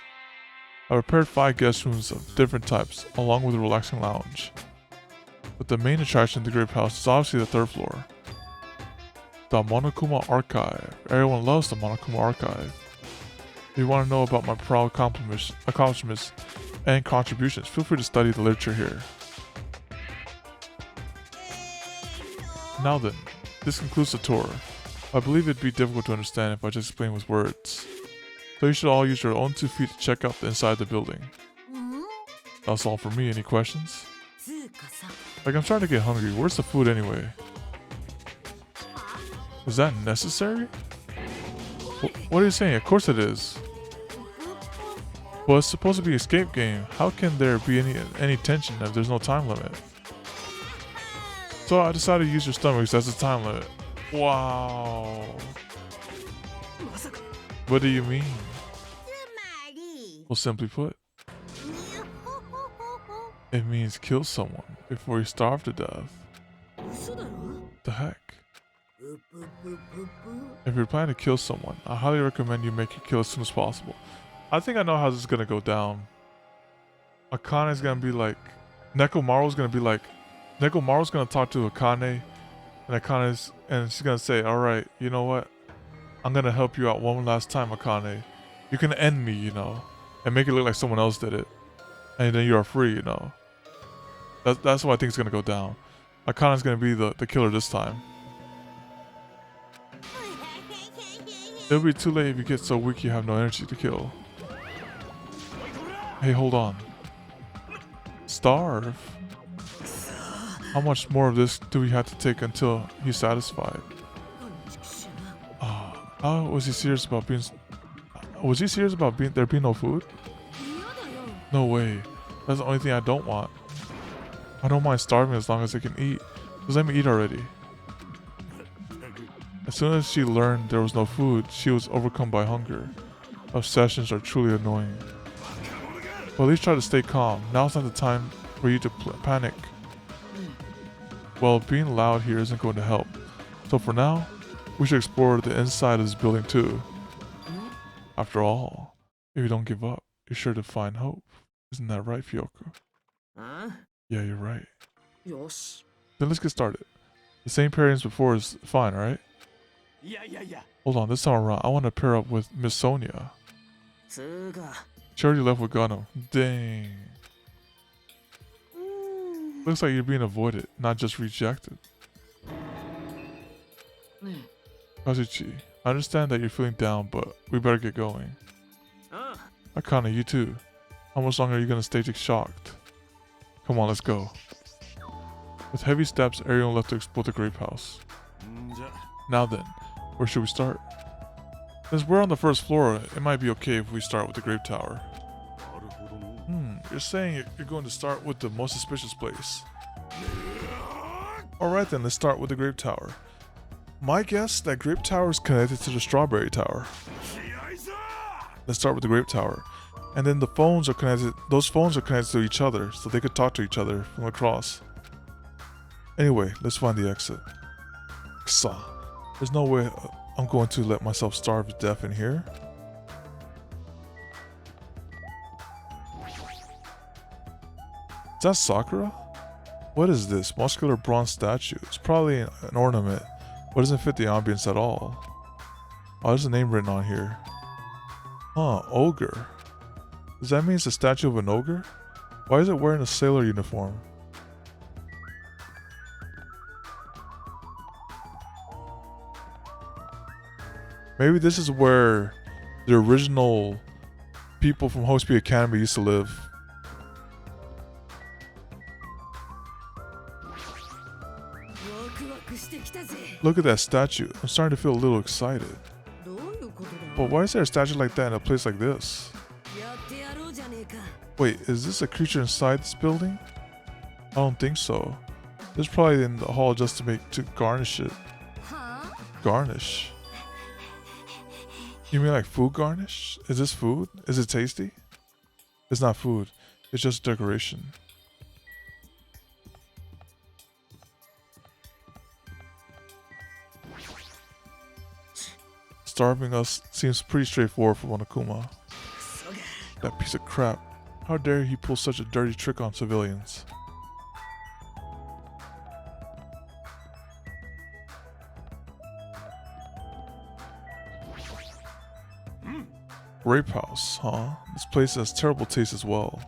I prepared 5 guest rooms of different types, along with a relaxing lounge. But the main attraction of the grape house is obviously the third floor. The Monokuma Archive. Everyone loves the Monokuma Archive. If you want to know about my proud accomplishments and contributions, feel free to study the literature here. Now then, this concludes the tour. I believe it'd be difficult to understand if I just explain with words. So you should all use your own 2 feet to check out the inside of the building. That's all for me. Any questions? Like, I'm starting to get hungry. Where's the food anyway? Is that necessary? What are you saying? Of course it is. Well, it's supposed to be an escape game. How can there be any tension if there's no time limit? So I decided to use your stomachs as the time limit. Wow. What do you mean? Well, simply put, it means kill someone before you starve to death. The heck? If you're planning to kill someone, I highly recommend you make your kill as soon as possible. I think I know how this is gonna go down. Akane is gonna be like, Nekomaru's gonna talk to Akane, and she's gonna say, "All right, you know what? I'm gonna help you out one last time, Akane. You can end me, you know, and make it look like someone else did it, and then you are free, you know." That's what I think is gonna go down. Akane's gonna be the killer this time. It'll be too late if you get so weak you have no energy to kill. Hey, hold on. Starve? How much more of this do we have to take until he's satisfied? How was he serious about being... Was he serious about there being no food? No way. That's the only thing I don't want. I don't mind starving as long as I can eat. Just let me eat already. As soon as she learned there was no food, she was overcome by hunger. Obsessions are truly annoying. But at least try to stay calm. Now's not the time for you to panic. Well, being loud here isn't going to help. So for now, we should explore the inside of this building too. After all, if you don't give up, you're sure to find hope. Isn't that right, Fyoko? Yeah, you're right. Then let's get started. The same pairings before is fine, right? Yeah. Hold on, this time around, I want to pair up with Miss Sonia. She already left with Gano. Dang. Looks like you're being avoided, not just rejected. Kazuchi, I understand that you're feeling down, but we better get going. Akane, you too. How much longer are you gonna stay shocked? Come on, let's go. With heavy steps, everyone left to explore the grape house. Now then, where should we start? Since we're on the first floor, it might be okay if we start with the Grape Tower. You're saying you're going to start with the most suspicious place. Alright then, let's start with the Grape Tower. My guess that Grape Tower is connected to the Strawberry Tower. Let's start with the Grape Tower. And then the phones are connected, those phones are connected to each other, so they could talk to each other from across. Anyway, let's find the exit. Ksa. There's no way I'm going to let myself starve to death in here. Is that Sakura? What is this? Muscular bronze statue. It's probably an ornament, but doesn't fit the ambience at all. Oh, there's a name written on here. Huh, ogre. Does that mean it's a statue of an ogre? Why is it wearing a sailor uniform? Maybe this is where the original people from Host Academy used to live. Look at that statue. I'm starting to feel a little excited. But why is there a statue like that in a place like this? Wait, is this a creature inside this building? I don't think so. It's probably in the hall just to garnish it. Garnish? You mean like food garnish? Is this food? Is it tasty? It's not food. It's just decoration. Starving us seems pretty straightforward for Monokuma. That piece of crap. How dare he pull such a dirty trick on civilians? Grape House, huh? This place has terrible taste as well.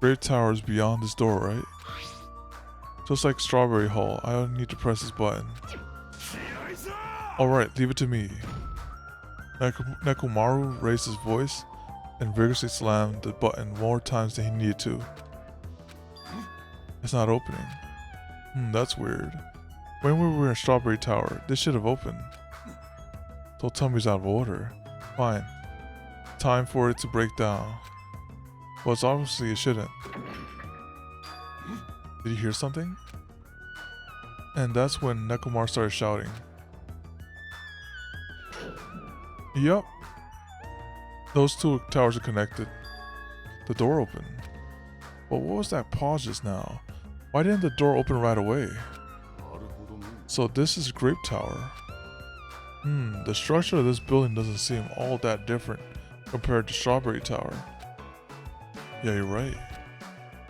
Grape Tower is beyond this door, right? Just like Strawberry Hall, I only need to press this button. Alright, leave it to me. Nekomaru raised his voice and vigorously slammed the button more times than he needed to. It's not opening. That's weird. When we were in Strawberry Tower, this should have opened. Don't tell me it's out of order. Fine. Time for it to break down. Well, it's obviously it shouldn't. Did you hear something? And that's when Nekomaru started shouting. Yup. Those two towers are connected. The door opened. But what was that pause just now? Why didn't the door open right away? So this is Grape Tower. The structure of this building doesn't seem all that different compared to Strawberry Tower. Yeah, you're right.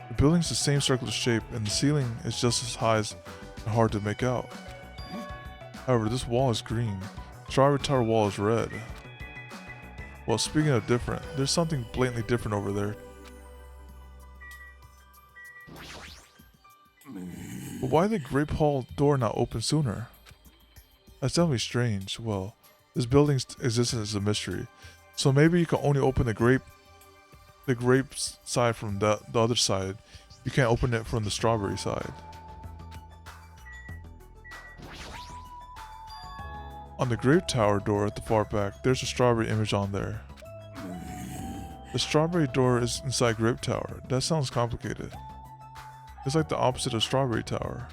The building's the same circular shape and the ceiling is just as high and hard to make out. However, this wall is green. Strawberry Tower wall is red. Well, speaking of different, there's something blatantly different over there. But why did the Grape Hall door not open sooner? That's definitely strange. Well, this building's existence is a mystery. So maybe you can only open the grape side from the other side. You can't open it from the strawberry side. On the Grape Tower door at the far back, there's a strawberry image on there. The strawberry door is inside Grape Tower. That sounds complicated. It's like the opposite of Strawberry Tower.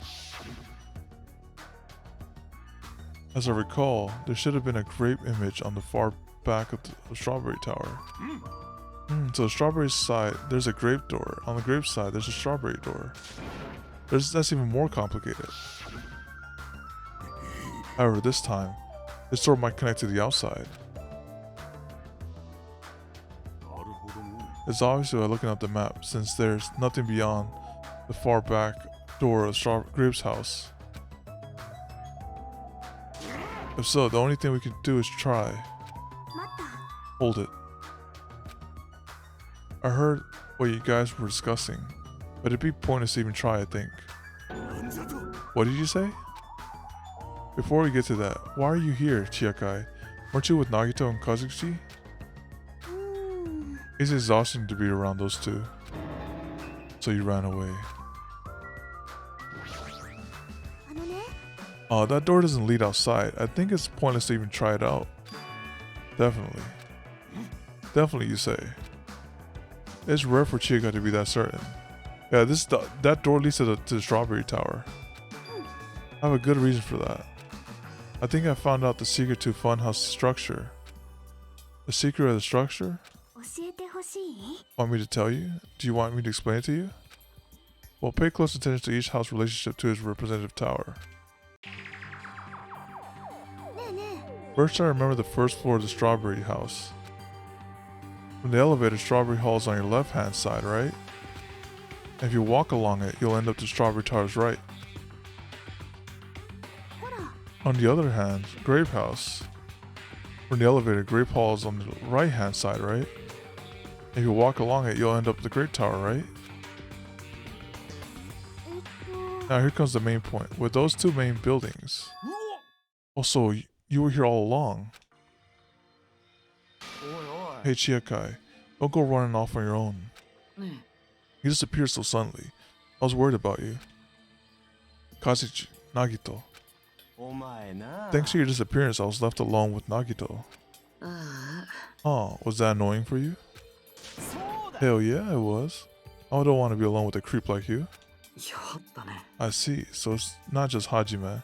As I recall, there should have been a grape image on the far back of the Strawberry Tower. So the strawberry side, there's a grape door. On the grape side, there's a strawberry door. That's even more complicated. However, this time, this door might connect to the outside. It's obvious by looking at the map, since there's nothing beyond the far back door of Grape's house. If so, the only thing we can do is try. Hold it. I heard what you guys were discussing, but it'd be pointless to even try, I think. What did you say? Before we get to that, why are you here, Chiakai? Weren't you with Nagito and Kazuchi? It's exhausting to be around those two. So you ran away. Oh, that door doesn't lead outside. I think it's pointless to even try it out. Definitely. Definitely, you say. It's rare for Chica to be that certain. Yeah, that door leads to the Strawberry Tower. I have a good reason for that. I think I found out the secret to Funhouse structure. The secret of the structure? Want me to tell you? Do you want me to explain it to you? Well, pay close attention to each house's relationship to its representative tower. First, I remember the first floor of the Strawberry House. From the elevator, Strawberry Hall is on your left-hand side, right? And if you walk along it, you'll end up to Strawberry Tower's right. On the other hand, Grape House. From the elevator, Grape Hall is on the right-hand side, right? If you walk along it, you'll end up at the Great Tower, right? Now here comes the main point. With those two main buildings... Also, you were here all along. Hey Chiakai, don't go running off on your own. You disappeared so suddenly. I was worried about you. Kazuchi, Nagito. Thanks to your disappearance, I was left alone with Nagito. Oh, was that annoying for you? Hell yeah, it was. I don't want to be alone with a creep like you. I see, so it's not just Hajime.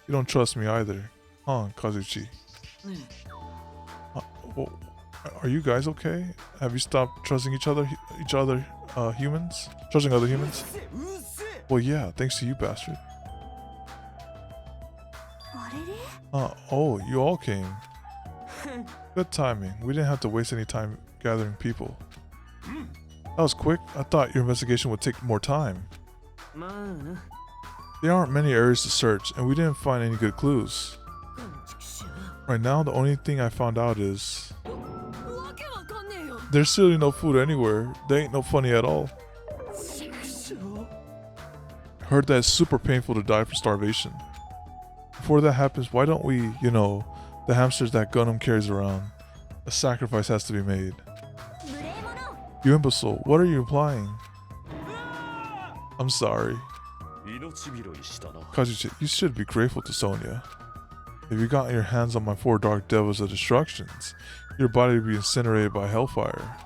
You don't trust me either, huh, Kazuchi? Well, are you guys okay? Have you stopped trusting each other humans? Trusting other humans? Well, yeah, thanks to you, bastard. Oh, you all came. Good timing. We didn't have to waste any time gathering people. That was quick. I thought your investigation would take more time. There aren't many areas to search, and we didn't find any good clues. Right now, the only thing I found out is... there's still no food anywhere. They ain't no funny at all. Heard that it's super painful to die for starvation. Before that happens, why don't we, the hamsters that Gundam carries around? A sacrifice has to be made. You imbecile, what are you implying? I'm sorry. Kazuchi, you should be grateful to Sonia. If you got your hands on my 4 dark devils of destructions, your body would be incinerated by hellfire.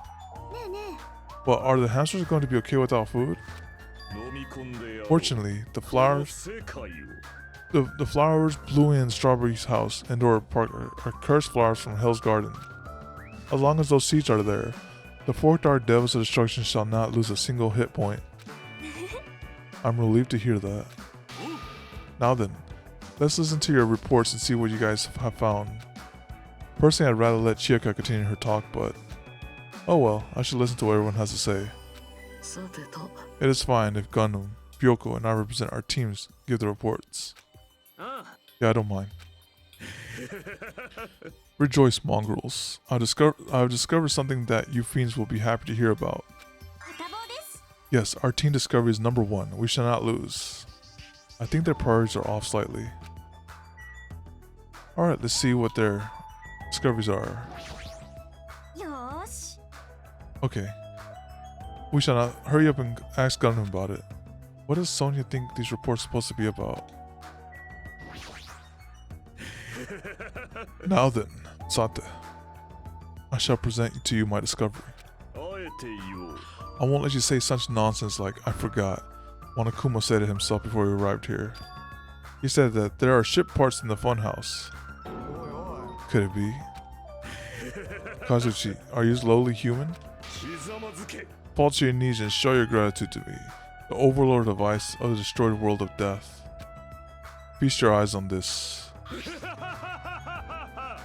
But are the hamsters going to be okay without food? Fortunately, the flowers blooming in Strawberry's house and Dora Park are cursed flowers from Hell's Garden. As long as those seeds are there, the 4 dark devils of destruction shall not lose a single hit point. I'm relieved to hear that. Now then, let's listen to your reports and see what you guys have found. Personally, I'd rather let Chiaka continue her talk, but... oh well, I should listen to what everyone has to say. It is fine if Gundam, Byoko, and I represent our teams give the reports. Yeah, I don't mind. Rejoice, mongrels. I've discovered something that you fiends will be happy to hear about. Yes, our team discovery is number 1. We shall not lose. I think their priorities are off slightly. Alright, let's see what their discoveries are. Okay. We shall not hurry up and ask Gundam about it. What does Sonia think these reports are supposed to be about? Now then, Sate. I shall present to you my discovery. I won't let you say such nonsense like, I forgot. Monokuma said it himself before we arrived here. He said that there are ship parts in the funhouse. Could it be? Kazuchi, are you lowly human? Fall to your knees and show your gratitude to me, the overlord of ice of the destroyed world of death. Feast your eyes on this.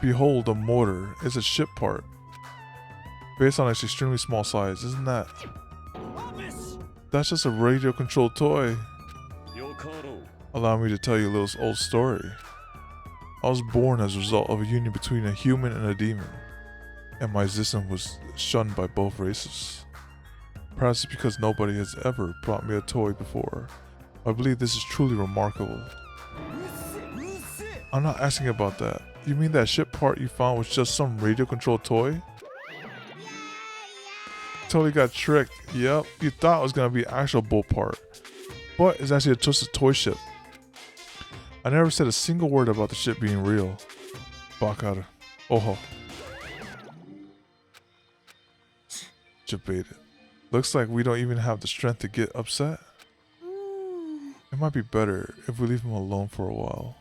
Behold, a mortar. It's a ship part. Based on its extremely small size, isn't that? That's just a radio-controlled toy. Allow me to tell you a little old story. I was born as a result of a union between a human and a demon, and my existence was shunned by both races. Perhaps it's because nobody has ever brought me a toy before. I believe this is truly remarkable. I'm not asking about that. You mean that ship part you found was just some radio-controlled toy? Totally got tricked. Yep, you thought it was gonna be an actual bull part, but it's actually just a toy ship. I never said a single word about the shit being real. Bakar. Oho. Debated. Looks like we don't even have the strength to get upset. It might be better if we leave him alone for a while.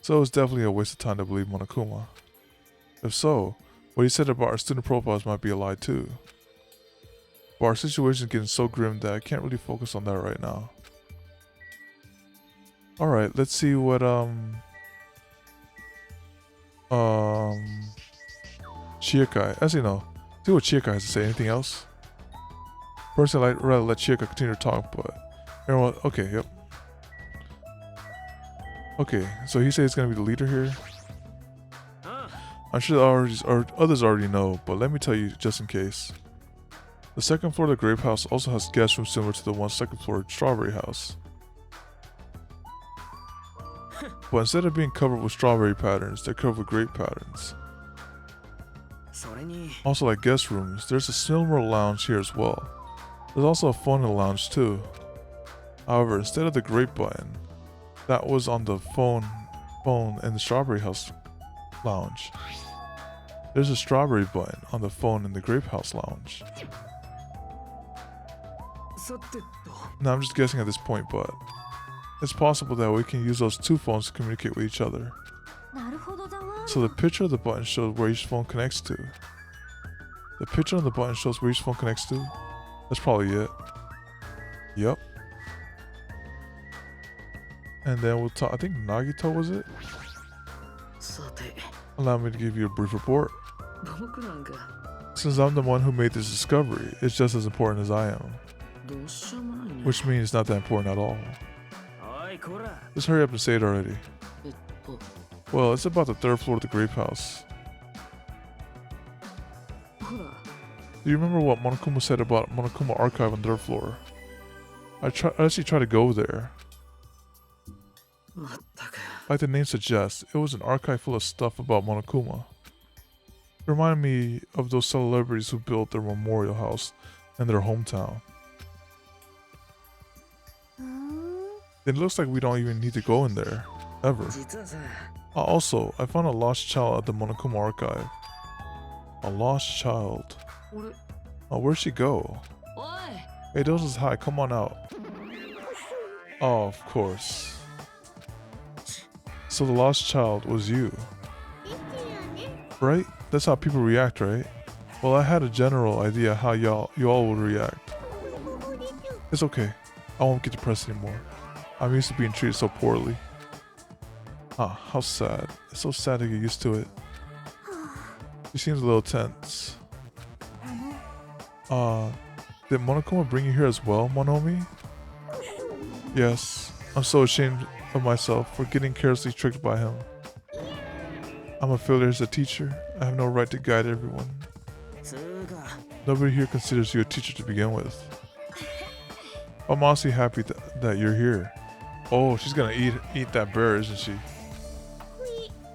So it's definitely a waste of time to believe Monokuma. If so, what he said about our student profiles might be a lie too. But our situation is getting so grim that I can't really focus on that right now. Alright, let's see what Chiekai. Actually no. See what Chiekai has to say. Anything else? Personally, I'd rather let Chiekai continue to talk, but everyone, okay, yep. Okay, so he said he's gonna be the leader here. I'm sure others already know, but let me tell you just in case. The second floor of the grape house also has guest rooms similar to the one second floor strawberry house. But instead of being covered with strawberry patterns, they're covered with grape patterns. Also, like guest rooms, there's a similar lounge here as well. There's also a phone in the lounge too. However, instead of the grape button that was on the phone in the strawberry house lounge, there's a strawberry button on the phone in the grape house lounge. Now I'm just guessing at this point, but it's possible that we can use those two phones to communicate with each other. So the picture of the button shows where each phone connects to. The picture on the button shows where each phone connects to. That's probably it. Yep. And then we'll talk. I think Nagito was it? Allow me to give you a brief report. Since I'm the one who made this discovery, it's just as important as I am. Which means it's not that important at all. Just hurry up and say it already. Well, it's about the third floor of the grape house. Do you remember what Monokuma said about Monokuma Archive on the third floor? I actually tried to go there. Like the name suggests, it was an archive full of stuff about Monokuma. It reminded me of those celebrities who built their memorial house in their hometown. It looks like we don't even need to go in there, ever. Also, I found a lost child at the Monokuma Archive. A lost child. Oh, where'd she go? Hey, Doses, hi, come on out. Oh, of course. So the lost child was you. Right? That's how people react, right? Well, I had a general idea how you all would react. It's okay. I won't get depressed anymore. I'm used to being treated so poorly. Ah, how sad. It's so sad to get used to it. She seems a little tense. Did Monokuma bring you here as well, Monomi? Yes. I'm so ashamed of myself for getting carelessly tricked by him. I'm a failure as a teacher. I have no right to guide everyone. Nobody here considers you a teacher to begin with. I'm honestly happy that you're here. Oh, she's gonna eat that bear, isn't she?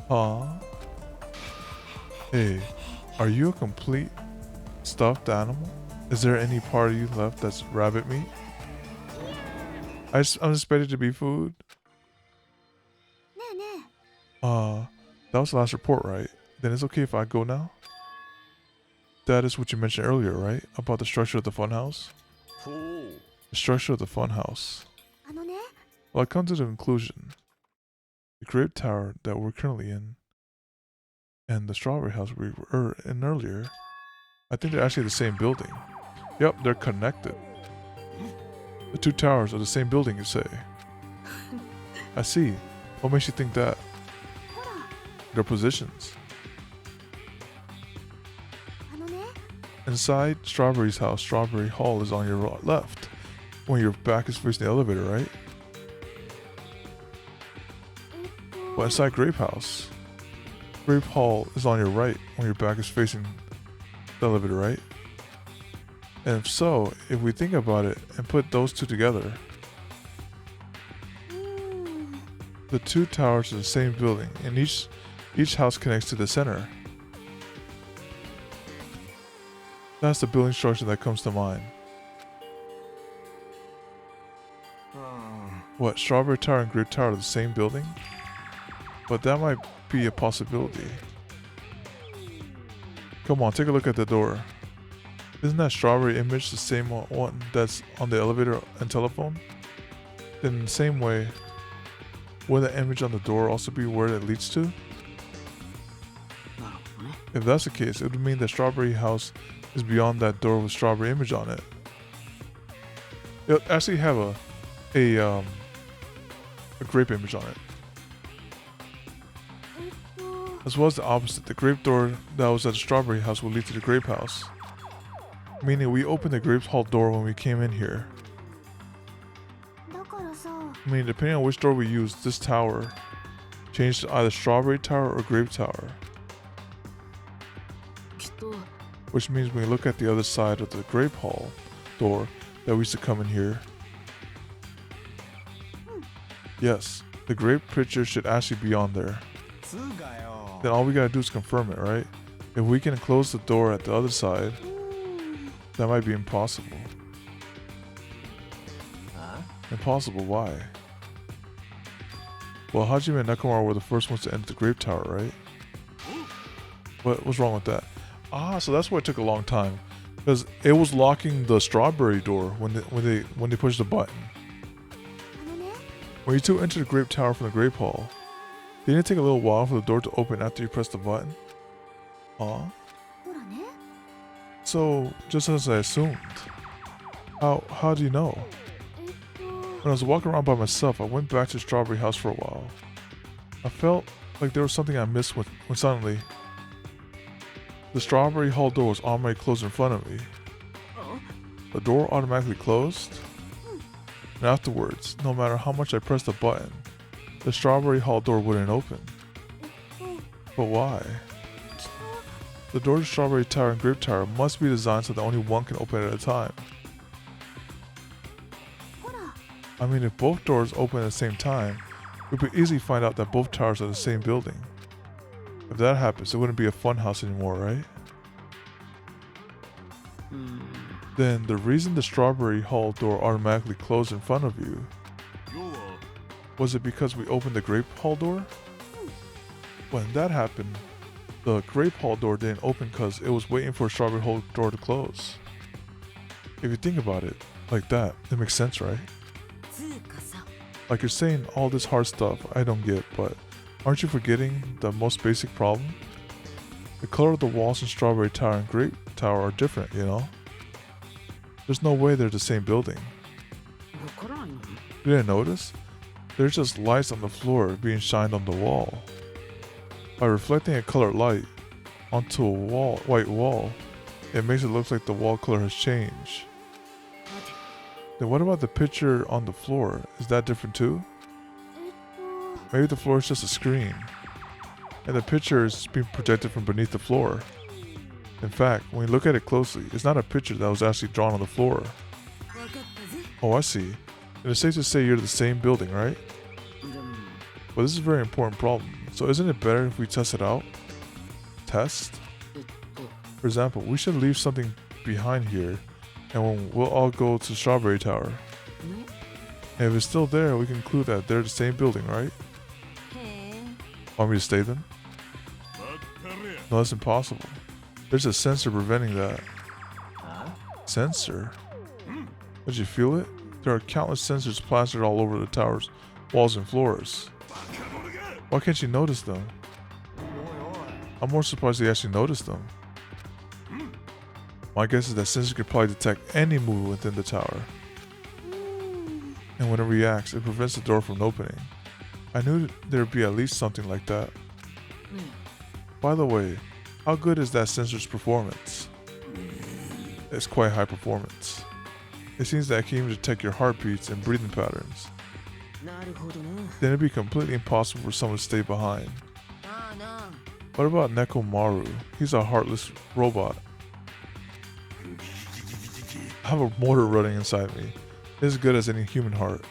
Aw. Hey, are you a complete stuffed animal? Is there any part of you left that's rabbit meat? I'm expected to be food. That was the last report, right? Then it's okay if I go now? That is what you mentioned earlier, right? About the structure of the funhouse? The structure of the funhouse. Well, I come to the conclusion. The grape tower that we're currently in and the strawberry house we were in earlier, I think they're actually the same building. Yep, they're connected. The two towers are the same building, you say? I see. What makes you think that? Their positions. Inside Strawberry's house, Strawberry Hall is on your left, when your back is facing the elevator, right? But inside Grape House, Grape Hall is on your right, when your back is facing the elevator, right? And if so, if we think about it and put those two together, the two towers are the same building, and each house connects to the center. That's the building structure that comes to mind. What, Strawberry Tower and Grape Tower are the same building? But that might be a possibility. Come on, take a look at the door. Isn't that strawberry image the same one that's on the elevator and telephone? Then in the same way, would the image on the door also be where it leads to? If that's the case, it would mean that Strawberry House is beyond that door with strawberry image on it. It'll actually have a grape image on it. As well as the opposite, the grape door that was at the Strawberry House will lead to the Grape House. Meaning we opened the Grape Hall door when we came in here. Meaning depending on which door we use, this tower changed to either Strawberry Tower or Grape Tower. Which means when we look at the other side of the Grape Hall door that we used to come in here. Yes, the grape picture should actually be on there. Then all we gotta do is confirm it, right? If we can close the door at the other side, that might be impossible. Impossible, why? Well, Hajime and Nekomaru were the first ones to enter the Grape Tower, right? What's wrong with that? Ah, so that's why it took a long time. Because it was locking the strawberry door when they pushed the button. When you two entered the Grape Tower from the Grape Hall, didn't it take a little while for the door to open after you pressed the button? So, just as I assumed. How do you know? When I was walking around by myself, I went back to Strawberry House for a while. I felt like there was something I missed when suddenly the Strawberry Hall door was already closed in front of me. The door automatically closed, and afterwards, no matter how much I pressed the button, the Strawberry Hall door wouldn't open. But why? The door to Strawberry Tower and Grape Tower must be designed so that only one can open at a time. I mean, if both doors open at the same time, we could easily find out that both towers are the same building. If that happens, it wouldn't be a fun house anymore, right? Then the reason the Strawberry Hall door automatically closed in front of you, was it because we opened the Grape Hall door? When that happened, the Grape Hall door didn't open because it was waiting for the Strawberry Hall door to close. If you think about it like that, it makes sense, right? Like you're saying all this hard stuff I don't get, but aren't you forgetting the most basic problem? The color of the walls in Strawberry Tower and Grape Tower are different, you know? There's no way they're the same building. You didn't notice? There's just lights on the floor being shined on the wall. By reflecting a colored light onto a white wall, it makes it look like the wall color has changed. Then what about the picture on the floor? Is that different too? Maybe the floor is just a screen, and the picture is being projected from beneath the floor. In fact, when you look at it closely, it's not a picture that was actually drawn on the floor. Oh, I see. And it's safe to say you're the same building, right? But this is a very important problem. So isn't it better if we test it out? Test? For example, we should leave something behind here, and we'll all go to Strawberry Tower. And if it's still there, we can conclude that they're the same building, right? Want me to stay then? No, that's impossible. There's a sensor preventing that. Sensor? Did you feel it? There are countless sensors plastered all over the tower's walls and floors. Why can't you notice them? I'm more surprised you actually noticed them. My guess is that sensors can probably detect any movement within the tower. And when it reacts, it prevents the door from opening. I knew there'd be at least something like that. By the way, how good is that sensor's performance? It's quite high performance. It seems that it can even detect your heartbeats and breathing patterns. Then it'd be completely impossible for someone to stay behind. What about Nekomaru? He's a heartless robot. I have a motor running inside me. It's as good as any human heart.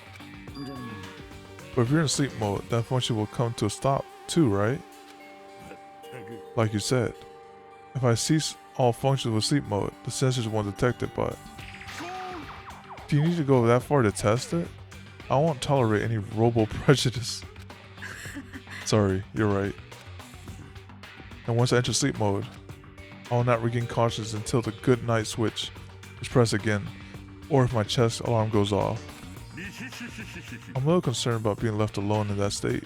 But if you're in sleep mode, that function will come to a stop too, right? Like you said, if I cease all functions with sleep mode, the sensors won't detect it, but do you need to go that far to test it? I won't tolerate any robo-prejudice. Sorry, you're right. And once I enter sleep mode, I will not regain consciousness until the good night switch is pressed again, or if my chest alarm goes off. I'm a little concerned about being left alone in that state.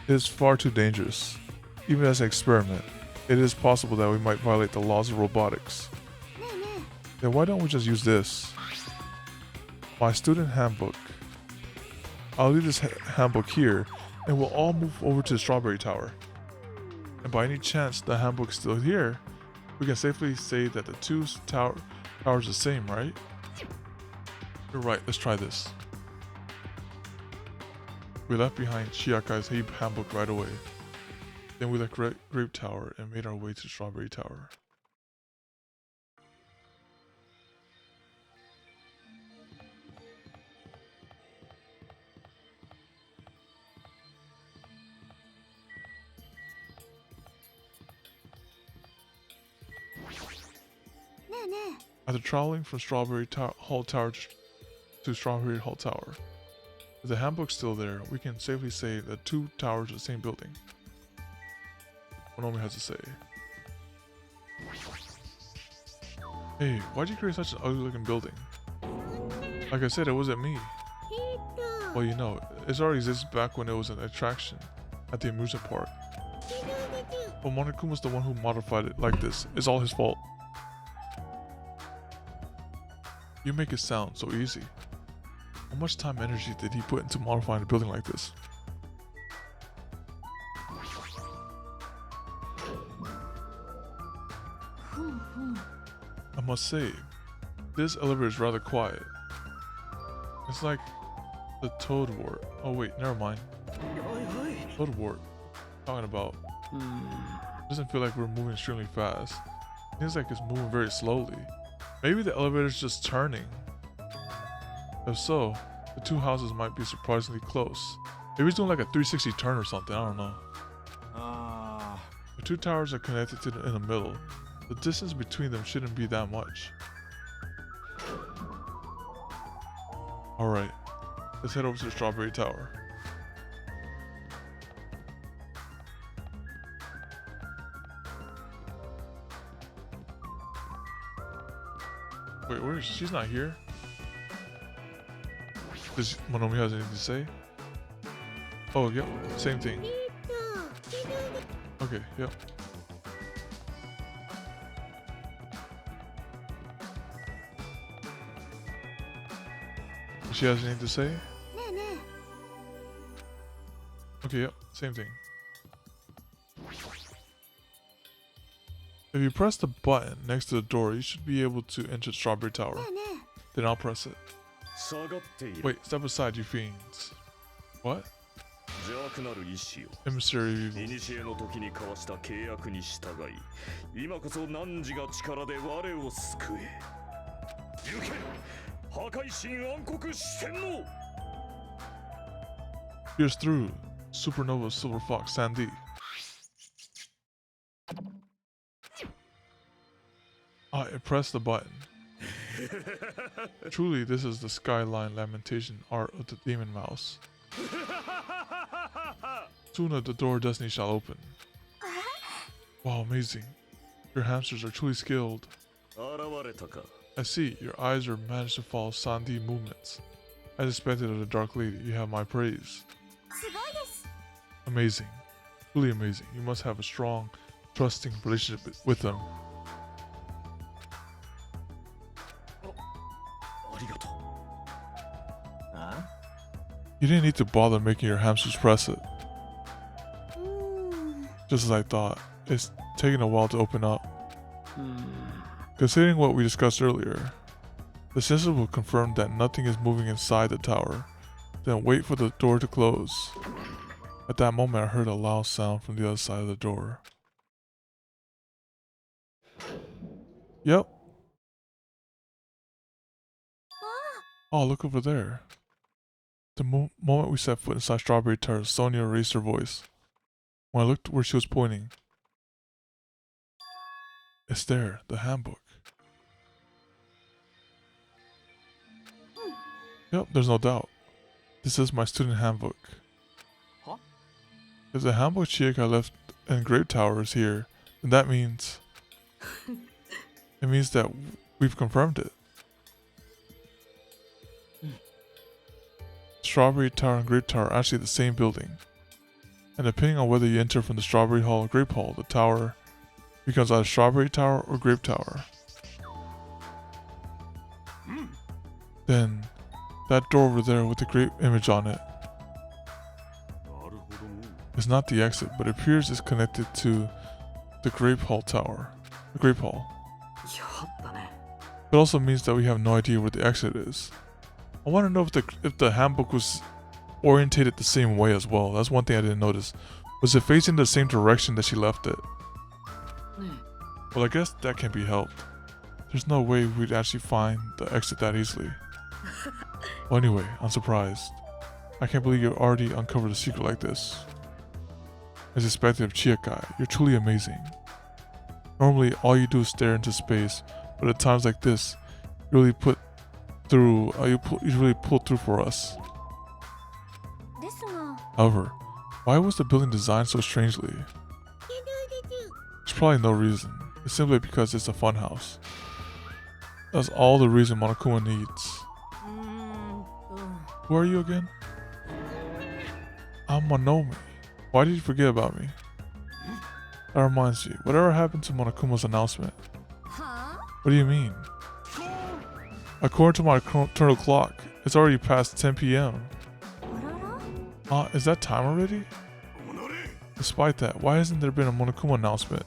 It is far too dangerous. Even as an experiment, it is possible that we might violate the laws of robotics. Then why don't we just use this? My student handbook. I'll leave this handbook here, and we'll all move over to the Strawberry Tower. And by any chance the handbook's still here, we can safely say that the two towers are the same, right? You're right, let's try this. We left behind Chiakai's handbook right away. Then we left Grape Tower and made our way to Strawberry Tower. After traveling from Strawberry Hall Tower to Strawberry Hall Tower, if the handbook's still there, we can safely say that two towers are the same building. Monomi has to say. Hey, why'd you create such an ugly looking building? Like I said, it wasn't me. Well, you know, it already existed back when it was an attraction at the amusement park. But Monokuma's the one who modified it like this. It's all his fault. You make it sound so easy. How much time and energy did he put into modifying a building like this? I must say, this elevator is rather quiet. It's like the Toad Wart. Oh wait, never mind. Toad Wart. Talking about. It doesn't feel like we're moving extremely fast. It seems like it's moving very slowly. Maybe the elevator's just turning. If so, the two houses might be surprisingly close. Maybe it's doing like a 360 turn or something, I don't know. The two towers are connected in the middle. The distance between them shouldn't be that much. Alright, let's head over to the Strawberry Tower. Wait, where is she? She's not here. Does Monomi has anything to say? Oh, yep, same thing. Okay, yep. She has anything to say? Okay, yep, same thing. If you press the button next to the door, you should be able to enter Strawberry Tower. Then I'll press it. Wait, step aside, you fiends. What? Emissary of evil. Pierce through. Supernova Silver Fox Sandy. I press the button. Truly, this is the skyline lamentation art of the demon mouse. Soon the door of destiny shall open. Wow, amazing. Your hamsters are truly skilled. I see, your eyes are managed to follow Sandy movements. As expected of the Dark Lady, you have my praise. Amazing. Truly amazing. You must have a strong, trusting relationship with them. You didn't need to bother making your hamsters press it. Just as I thought, it's taking a while to open up. Considering what we discussed earlier, the sensor will confirm that nothing is moving inside the tower, then wait for the door to close. At that moment I heard a loud sound from the other side of the door. Yep. Oh, look over there. The moment we set foot inside Strawberry Tower, Sonia raised her voice. When I looked where she was pointing, it's there, the handbook. Yep, there's no doubt. This is my student handbook. Huh? If the handbook Chiyokai left in Grape Tower is here, then that means... it means that we've confirmed it. Strawberry Tower and Grape Tower are actually the same building. And depending on whether you enter from the Strawberry Hall or Grape Hall, the tower becomes either Strawberry Tower or Grape Tower. Then, that door over there with the grape image on it is not the exit, but it appears it's connected to the Grape Hall Tower. The Grape Hall. It also means that we have no idea where the exit is. I want to know if the handbook was orientated the same way as well. That's one thing I didn't notice. Was it facing the same direction that she left it? Well, I guess that can be helped. There's no way we'd actually find the exit that easily. Well, anyway, I'm surprised. I can't believe you already uncovered a secret like this. As expected of Chiyokai, you're truly amazing. Normally, all you do is stare into space, but at times like this, you really put through. You really pull through for us. However, why was the building designed so strangely? There's probably no reason. It's simply because it's a fun house. That's all the reason Monokuma needs. Who are you again? I'm Monomi. Why did you forget about me? That reminds you, whatever happened to Monokuma's announcement? What do you mean? According to my internal clock, it's already past 10 p.m. Is that time already? Despite that, why hasn't there been a Monokuma announcement?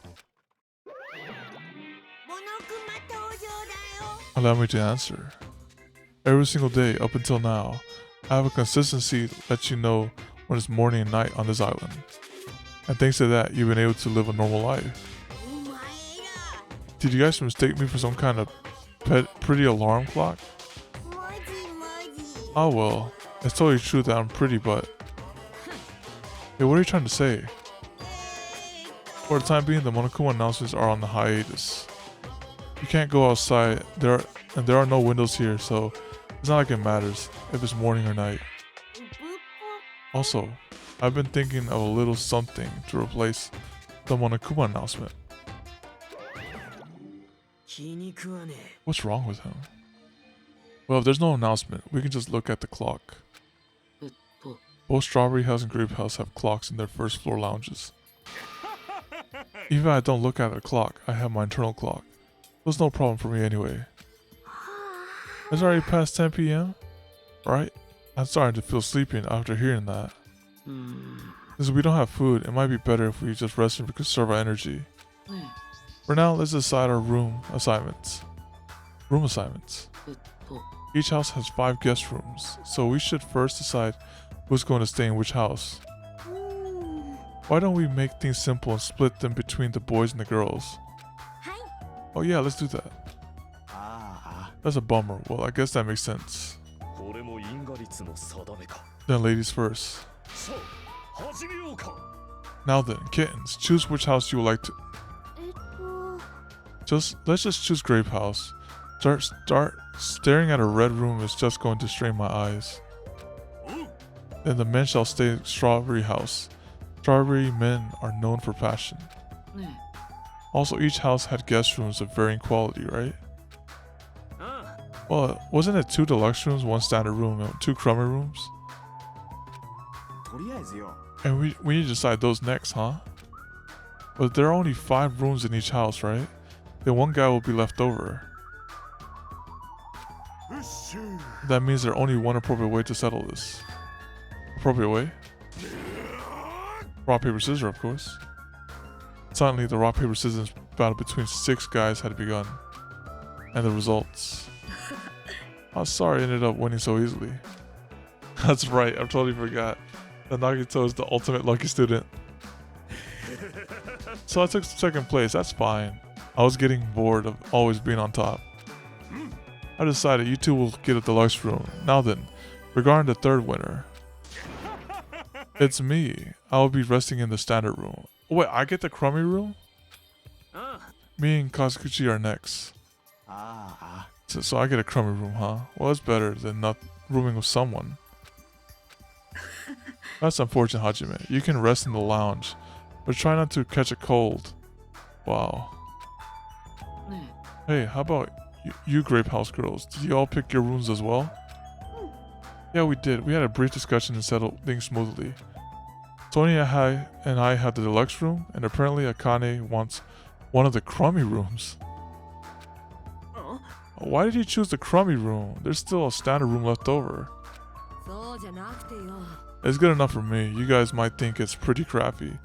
Allow me to answer. Every single day up until now, I have a consistency that lets you know when it's morning and night on this island. And thanks to that, you've been able to live a normal life. Did you guys mistake me for some kind of pretty alarm clock? Oh well, it's totally true that I'm pretty, but... Hey, what are you trying to say? For the time being, the Monokuma announcements are on the hiatus. You can't go outside, there are no windows here, so it's not like it matters if it's morning or night. Also, I've been thinking of a little something to replace the Monokuma announcement. What's wrong with him? Well, if there's no announcement, we can just look at the clock. Both Strawberry House and Grape House have clocks in their first floor lounges. Even if I don't look at the clock, I have my internal clock. There's no problem for me anyway. It's already past 10 p.m. Right? I'm starting to feel sleepy after hearing that. Since we don't have food, it might be better if we just rest and conserve our energy. For now, let's decide our room assignments. Each house has 5 guest rooms, so we should first decide who's going to stay in which house. Why don't we make things simple and split them between the boys and the girls? Oh yeah, let's do that. That's a bummer. Well, I guess that makes sense. Then ladies first. Now then, kittens, choose which house you would like to. Let's just choose Grape House. Start staring at a red room is just going to strain my eyes. Then the men shall stay in Strawberry House. Strawberry men are known for passion. Also, each house had guest rooms of varying quality, right? Well, wasn't it 2 deluxe rooms, 1 standard room, and 2 crummy rooms? And we need to decide those next, huh? But there are only 5 rooms in each house, right? Then 1 guy will be left over. That means there's only one appropriate way to settle this. Appropriate way? Rock, paper, scissors, of course. Suddenly, the rock, paper, scissors battle between 6 guys had begun. And the results... I'm sorry I ended up winning so easily. That's right, I totally forgot. That Nagito is the ultimate lucky student. So I took 2nd place, that's fine. I was getting bored of always being on top. I decided you 2 will get a deluxe room. Now then, regarding the 3rd winner. It's me. I will be resting in the standard room. Wait, I get the crummy room? Me and Kazukuchi are next. So I get a crummy room, huh? Well, it's better than rooming with someone. That's unfortunate, Hajime. You can rest in the lounge, but try not to catch a cold. Wow. Hey, how about you Grape House girls? Did you all pick your rooms as well? Yeah, we did. We had a brief discussion and settled things smoothly. Sonia and I had the deluxe room, and apparently Akane wants one of the crummy rooms. Why did you choose the crummy room? There's still a standard room left over. It's good enough for me. You guys might think it's pretty crappy,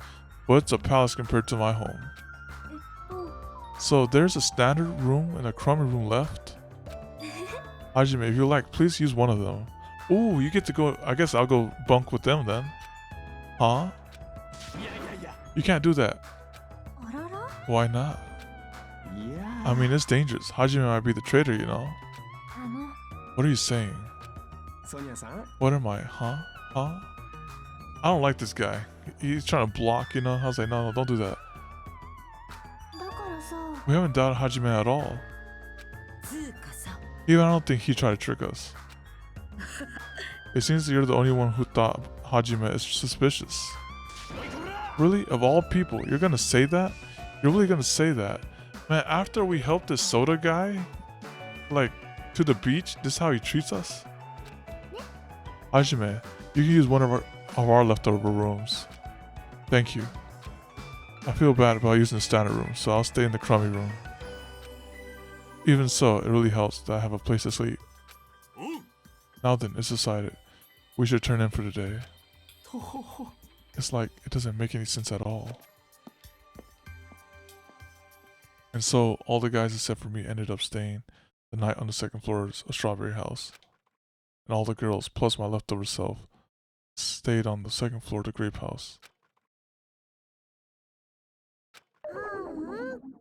but it's a palace compared to my home. So there's a standard room and a crummy room left? Hajime, if you like, please use one of them. Ooh, you get to go. I guess I'll go bunk with them then. Huh? You can't do that. Why not? I mean, it's dangerous. Hajime might be the traitor, you know? What are you saying? What am I? Huh? Huh? I don't like this guy. He's trying to block, you know? I was like, no, don't do that. We haven't doubted Hajime at all. Even I don't think he tried to trick us. It seems that you're the only one who thought Hajime is suspicious. Really? Of all people, you're gonna say that? You're really gonna say that? Man, after we helped this soda guy, like, to the beach, this is how he treats us? Hajime, you can use one of our leftover rooms. Thank you. I feel bad about using the standard room, so I'll stay in the crummy room. Even so, it really helps that I have a place to sleep. Now then, it's decided. We should turn in for today. It's like, it doesn't make any sense at all. And so, all the guys except for me ended up staying the night on the second floor of Strawberry House. And all the girls, plus my leftover self, stayed on the second floor of the Grape House.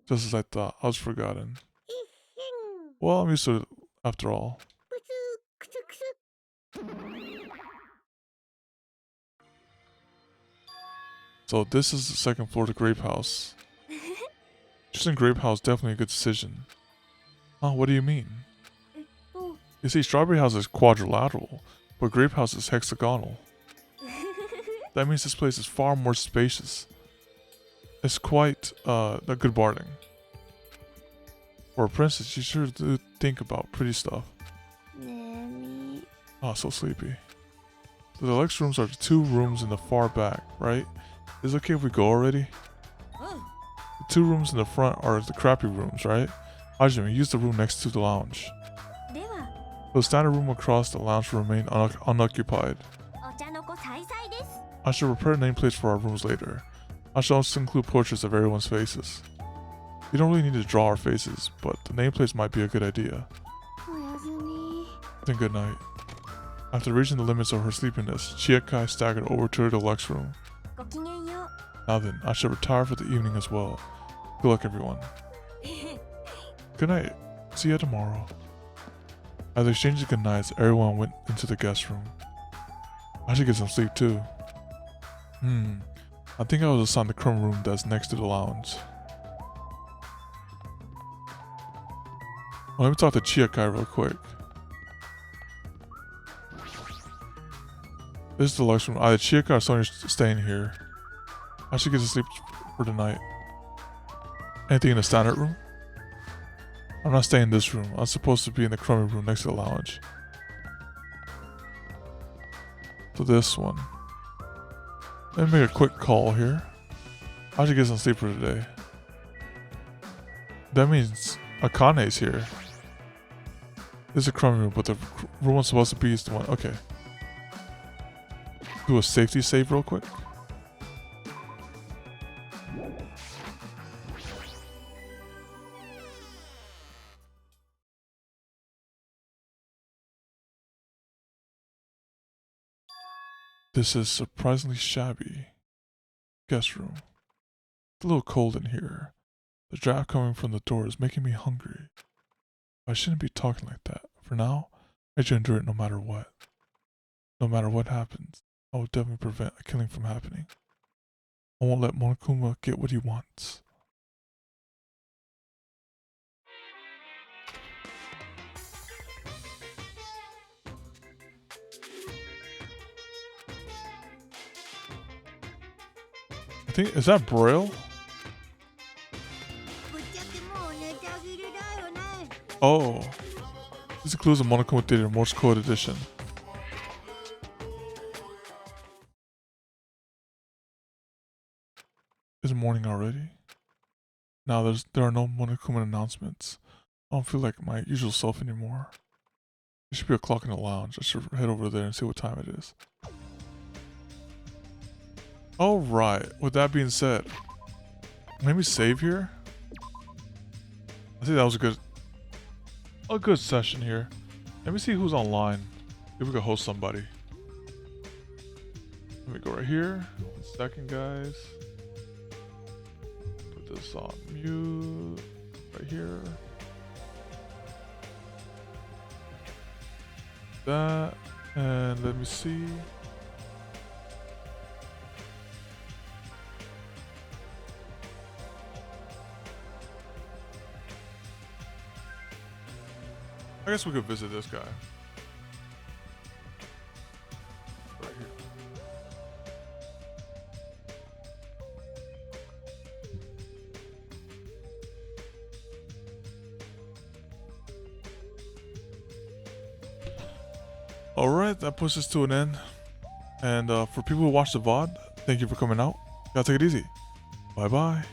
Just as I thought, I was forgotten. Well, I'm used to it after all. So this is the second floor of the Grape House. Choosing Grape House definitely a good decision. Huh, what do you mean? You see, Strawberry House is quadrilateral, but Grape House is hexagonal. That means this place is far more spacious. It's quite a good bargain. For a princess, you sure do think about pretty stuff. Oh, so sleepy. The deluxe rooms are the two rooms in the far back, right? Is it okay if we go already? The two rooms in the front are the crappy rooms, right? Hajime, use the room next to the lounge. The standard room across the lounge will remain unoccupied. I should prepare nameplates for our rooms later. I shall also include portraits of everyone's faces. You don't really need to draw our faces, but the nameplates might be a good idea. Then good night. After reaching the limits of her sleepiness, Chiakai staggered over to her deluxe room. Now then, I shall retire for the evening as well. Good luck, everyone. Good night. See you tomorrow. As they exchanged good nights, everyone went into the guest room. I should get some sleep too. I think I was assigned the crumb room that's next to the lounge. Well, let me talk to Chiakai real quick. This is the deluxe room. Either Chiakai or Sonya staying here. I should get to sleep for the night. Anything in the standard room? I'm not staying in this room. I'm supposed to be in the crummy room next to the lounge. So this one. Let me make a quick call here. I should get some sleep for today. That means Akane's here. This is a crummy room, but the room I'm supposed to be is the one. Okay. Do a safety save real quick. This is surprisingly shabby. Guest room. It's a little cold in here. The draft coming from the door is making me hungry. I shouldn't be talking like that. For now, I should endure it no matter what. No matter what happens, I will definitely prevent a killing from happening. I won't let Monokuma get what he wants. I think, is that Braille? Oh. This includes a Monokuma Theater Morse Code edition. Is it morning already? Now there are no Monokuma announcements. I don't feel like my usual self anymore. There should be a clock in the lounge. I should head over there and see what time it is. Alright, with that being said, maybe save here? I think that was a good session here. Let me see who's online. If we could host somebody. Let me go right here. 1 second, guys. Put this on mute. Right here. That. And let me see. I guess we could visit this guy. Right here. Alright, that puts us to an end. And for people who watch the VOD, thank you for coming out. Y'all take it easy. Bye bye.